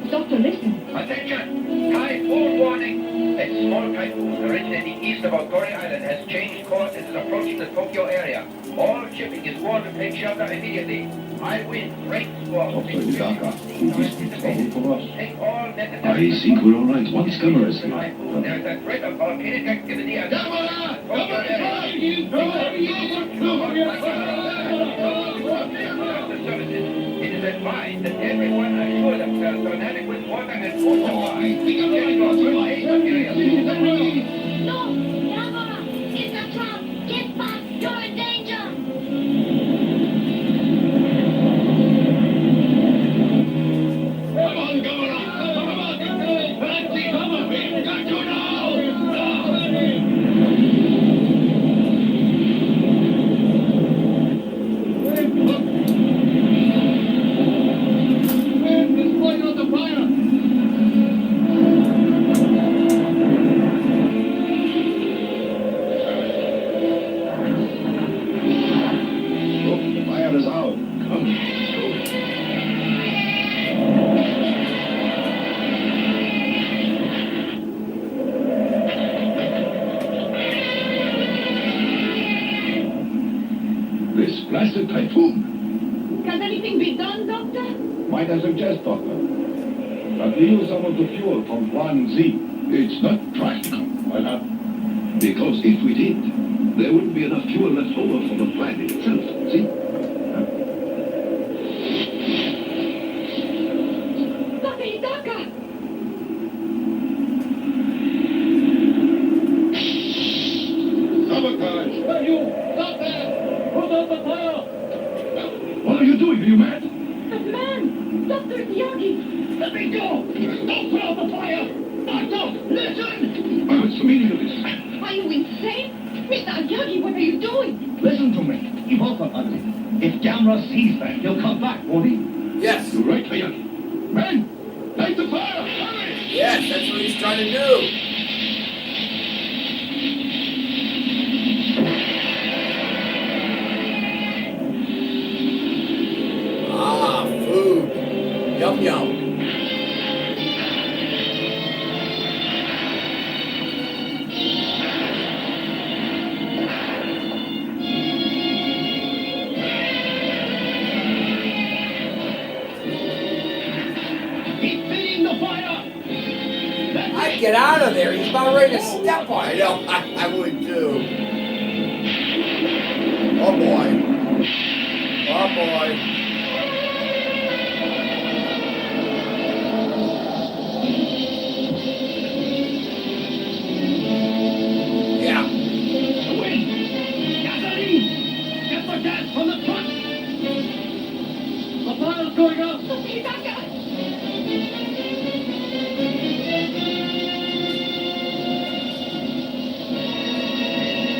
Doctor, listen. Attention! Typhoon warning! A small typhoon originating east of Ogori Island has changed course and is approaching the Tokyo area. All shipping is warned to take shelter immediately. High wind, rainfall. Dr. Hidaka, is this trouble for us? Take all necessary... I think we're all right once Gammera is here. Typhoon. There's a threat of volcanic activity at... Gammera! Tokyo area. Services. It is advised that everyone assure themselves of adequate water and food supply. No! Gammera! It's a trap! Get back! You're in danger! Come on, Gammera! Come on! Fancy, come on! We've got you now! Wind is blowing out the fire! Look, the fire is out. Come. This blasted typhoon. Can anything be done, Doctor? Might I suggest, Doctor, that we use some of the fuel from Plan Z. It's not practical. Why not? Because if we did, there wouldn't be enough fuel left over for the planet itself. See? Dr. Hidaka! Sabotage! Hey, you! Stop there! Put out the fire! What are you doing? Are you mad? That man! Dr. Yagi! Let me go! Don't put out the fire! Doctor, listen! What's the meaning of this? Are you insane? Mr. Yagi, what are you doing? Listen to me. You both are ugly. If Gammera sees that, he'll come back, won't he? Yes. You're right, Hayaki. Men, light the fire! Hurry! Yes, that's what he's trying to do. Ah, food. Yum yum. Keep feeding the fire! I'd get out of there. He's about ready to step on it. I know, I would too. Oh boy. Oh boy. Yeah. The wind! Gasoline! Get the gas from the truck! The fire's going up! Dr. Hidaka!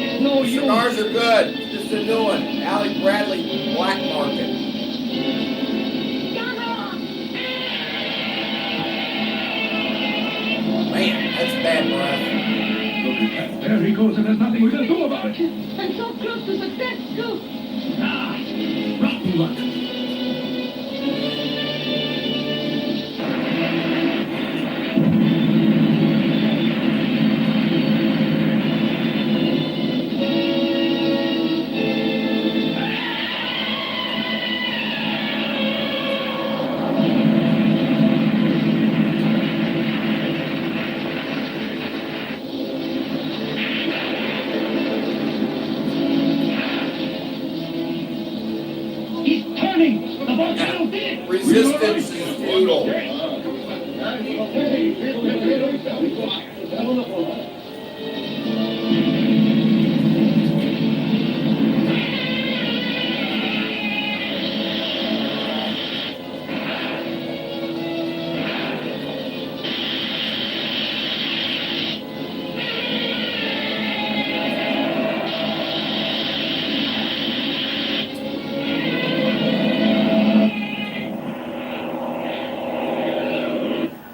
It's no use! Cigars are good. This is a new one. Alec Bradley Black Market. Gammera! Man, that's bad breath. Look at that. There he goes, and there's nothing we can do about it. And so close to success, too! Ah! Rotten luck! Resistance is futile.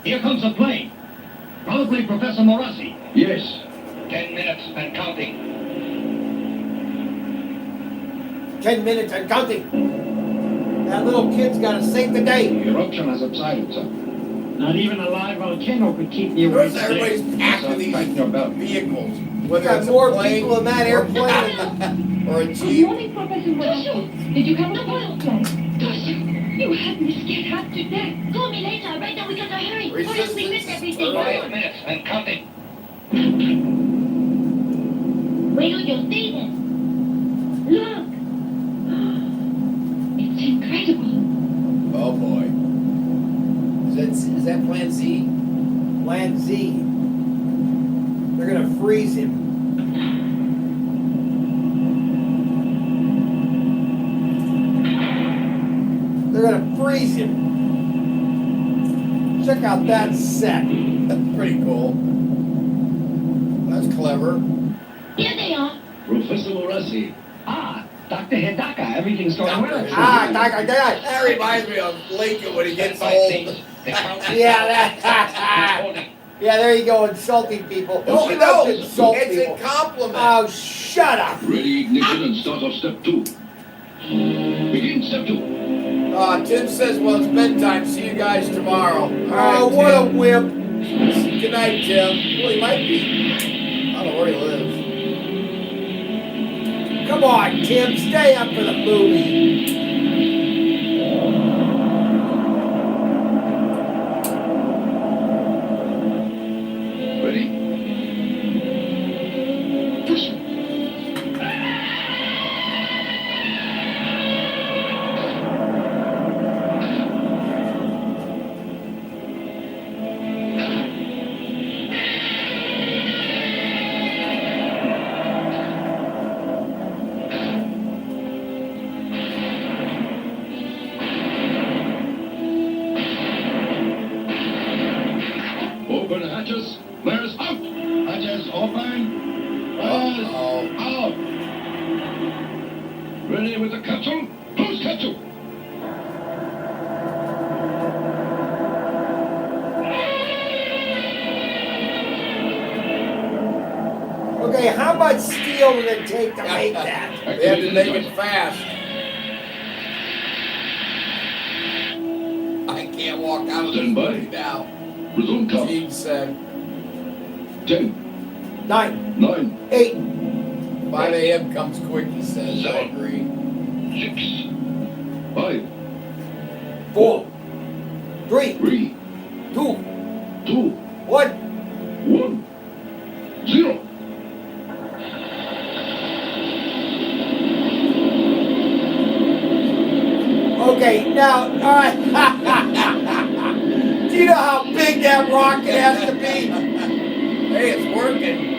Here comes a plane. Probably Professor Morassi. Yes. 10 minutes and counting. 10 minutes and counting. That little kid's gotta save the day. The eruption has subsided, sir. Not even a live volcano could keep me away Notice from everybody's packed with these Tighten your belt. vehicles. We Whether got it's a more plane people in that airplane or a Good jeep. morning, Professor Wilson. Did you come to butterfly? Toshio, you had me scared half to death. Call me later. Right now we gotta hurry. Or else we miss everything. 5 minutes and counting. Wait till you see this. Look. It's incredible. Oh boy. Is that Plan Z? Plan Z. They're gonna freeze him. They're gonna freeze him. Check out that set. That's pretty cool. That's clever. Here they are. Professor Morassi. Ah, Dr. Hidaka, everything's going well. That reminds me of Lincoln when he gets Five old. things. The count is Yeah, that. holding. Yeah, there you go, insulting people. No, She no, loves to insult it's people. a compliment. Oh, shut up. Ready ignition and start off step 2. Begin step 2. Tim says, well, it's bedtime. See you guys tomorrow. All right, Oh, what a Tim. wimp. Good night, Tim. Well, he might be. I don't know where he lives. Come on, Tim, stay up for the movie. Ready? Toshio. Open hatches. Flares out. Hatches open. Flares out. Ready with the capsule. Close capsule. Okay, how much steel would it take to make that? They have to make it fast. I can't walk out of this Stand by. movie now. Resume count. Gene said, 10, 9, 9, 8, 5 a.m. comes quick, he says. I agree. 6, 5, 4, 3, 3, 2, 2, 1. 1, 0. Okay, now, do you know how big that rocket has to be? Hey, it's working.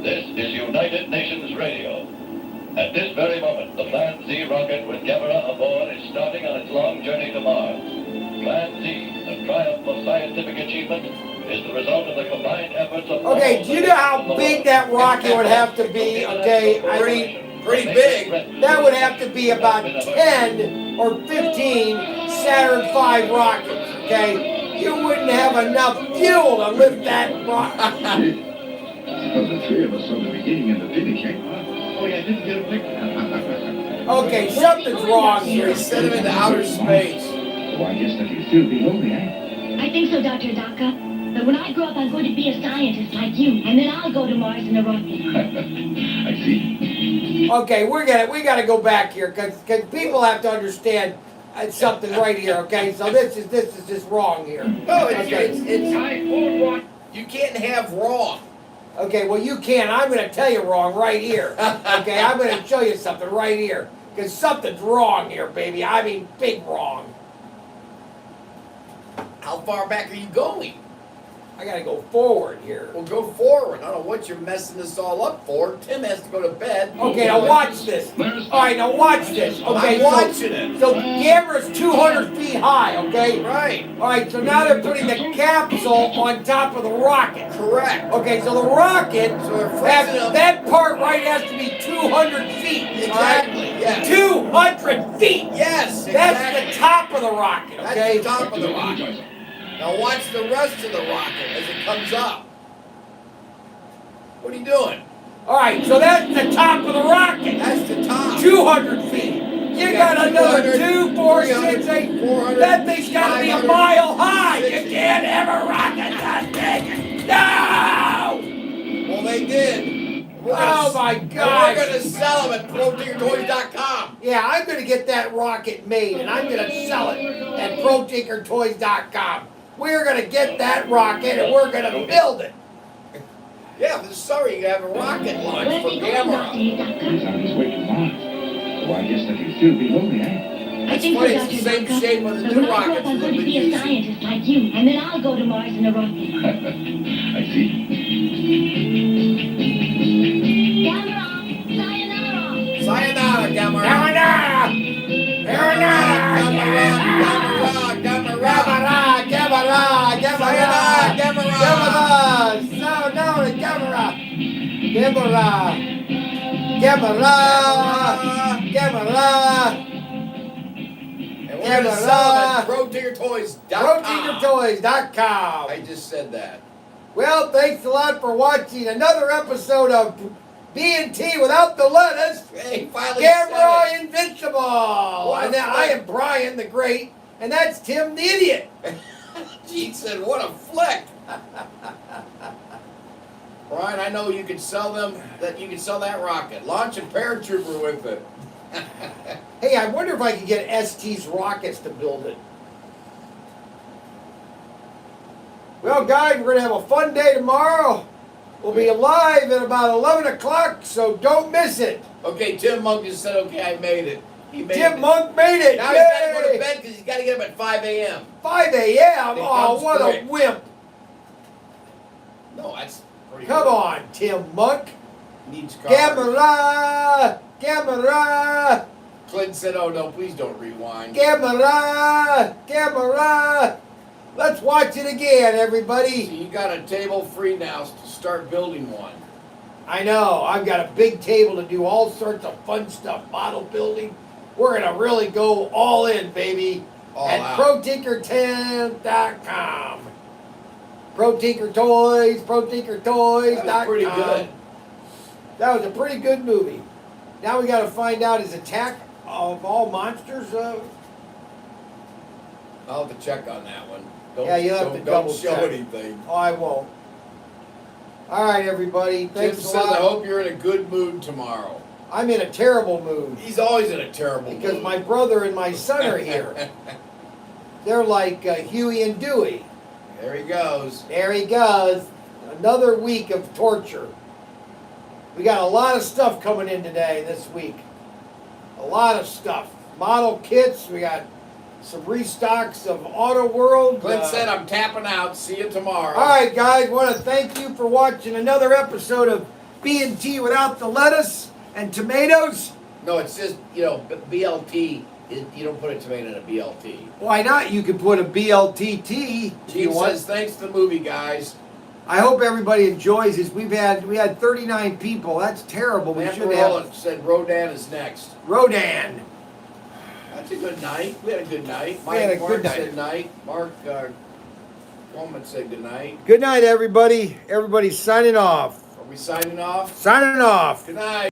This is United Nations Radio. At this very moment, the Plan Z rocket with Gammera aboard is starting on its long journey to Mars. Plan Z, a triumph of scientific achievement, is the result of the combined efforts of Okay, all do you the know nations how of the big world. that rocket would have to be? Okay, I mean, Pretty big. that would have to be about 10 or 15 Saturn V rockets, okay? You wouldn't have enough fuel to lift that rocket. Of the three of us from the beginning and the finish, eh? Oh, yeah, I didn't get a picture. Okay, something's wrong They here. sent him into outer space. Oh, I guess that he'll still be lonely, eh? I think so, Dr. Daka. that when I grow up, I'm going to be a scientist like you, and then I'll go to Mars in a rocket. I see. Okay, we gotta go back here because people have to understand something right here. Okay, so this is just wrong here. No, it's I won't want. you can't have wrong. Okay, well you can. I'm gonna tell you wrong right here. Okay, I'm gonna show you something right here because something's wrong here, baby. I mean, big wrong. How far back are you going? I gotta go forward here. Well, go forward. I don't know what you're messing this all up for. Tim has to go to bed. Okay, now watch this. All right, now watch this. Okay, I'm watching it. So Gammera's 200 feet high. Okay. Right. All right, so now they're putting the capsule on top of the rocket. Correct. Okay, so the rocket, So they're freezing up. that part right has to be 200 feet. Exactly. All right? Yes. 200 feet. Yes. That's Exactly. the top of the rocket. That's Okay. the top of the rocket. Now watch the rest of the rocket as it comes up. What are you doing? All right, so that's the top of the rocket. That's the top. 200 feet. You got another 2, 4, 6, 8. 400, That thing's got to be a 500, mile high. You 600. can't have a rocket that big. No! Well, they did. Oh my And gosh. we're gonna sell them at ProTinkerToys.com. Yeah, I'm going to get that rocket made, and I'm going to sell it at ProTinkerToys.com. We're going to get that rocket, and we're going to build it. Yeah, this summer you can have a rocket launch Where for are we going, Dr. Gammera. Doctor? He's on his way to Mars. Well, I guess that he'll still be lonely, eh? I think funny, so, it's the Dr. same Doctor. shape of the But new when I grow rockets up, I'm that going to they've be been a scientist like you, and then I'll go to Mars in a rocket. I see. Gammera! Sayonara! Sayonara, Gammera. Gammera! Gammera! Gammera! Gammera! Sayonara, Gammera! Sayonara, Gammera! Gammera! Gammera! And we're gonna sell them at ProTinkerToys.com. ProTinkerToys.com. I just said that. Well, thanks a lot for watching another episode of B&T without the lettuce. Hey, finally Gammera said it. Invincible. What a And I flick. am Bryan the Great, and that's Tim the Idiot. Gene said, what a flick. Brian, I know you can sell them, that you can sell that rocket. Launch a paratrooper with it. Hey, I wonder if I could get ST's Rockets to build it. Well, guys, we're going to have a fun day tomorrow. We'll be live at about 11 o'clock, so don't miss it. Okay, Tim Monk just said, okay, I made it. He made Tim it. Monk made it. Now he's got to go to Yay! bed because he's got to get up at 5 a.m. 5 a.m. It Oh, comes what quick. a wimp. No, that's pretty Come good. on, Tim Monk. Needs cars. Gammera! Gammera! Clint said, oh no, please don't rewind. Gammera! Gammera! Let's watch it again, So everybody. you got a table free now to start building one. I know, I've got a big table to do all sorts of fun stuff, model building. We're going to really go all in, baby, All at out. ProTinkerToys.com. ProTinkerToys, ProTinkerToys.com. That was pretty good. That was a pretty good movie. Now we got to find out his attack of all monsters. I'll have to check on that one. Don't, Yeah, you'll have to don't double show check. anything. Oh, I won't. All right, everybody. Tim Thanks a says, lot. I hope you're in a good mood tomorrow. I'm in a terrible mood He's always in a terrible because mood. my brother and my son are here. They're like Huey and Dewey. There he goes. There he goes. Another week of torture. We got a lot of stuff coming in today, this week. A lot of stuff. Model kits. We got some restocks of Auto World. Clint said, I'm tapping out. See you tomorrow. All right, guys. Want to thank you for watching another episode of B&T without the lettuce and tomatoes. No, it's just, BLT. You don't put a tomato in a BLT. Why not? You could put a BLTT if you Gene want. says, thanks to the movie, guys. I hope everybody enjoys this. We had 39 people. That's terrible. We should have Roland said Rodan is next. Rodan. That's a good night. We had a good night. We had a Mark good night. said night. Mark Coleman said good night. Good night, everybody. Everybody's signing off. Are we signing off? Signing off. Good night.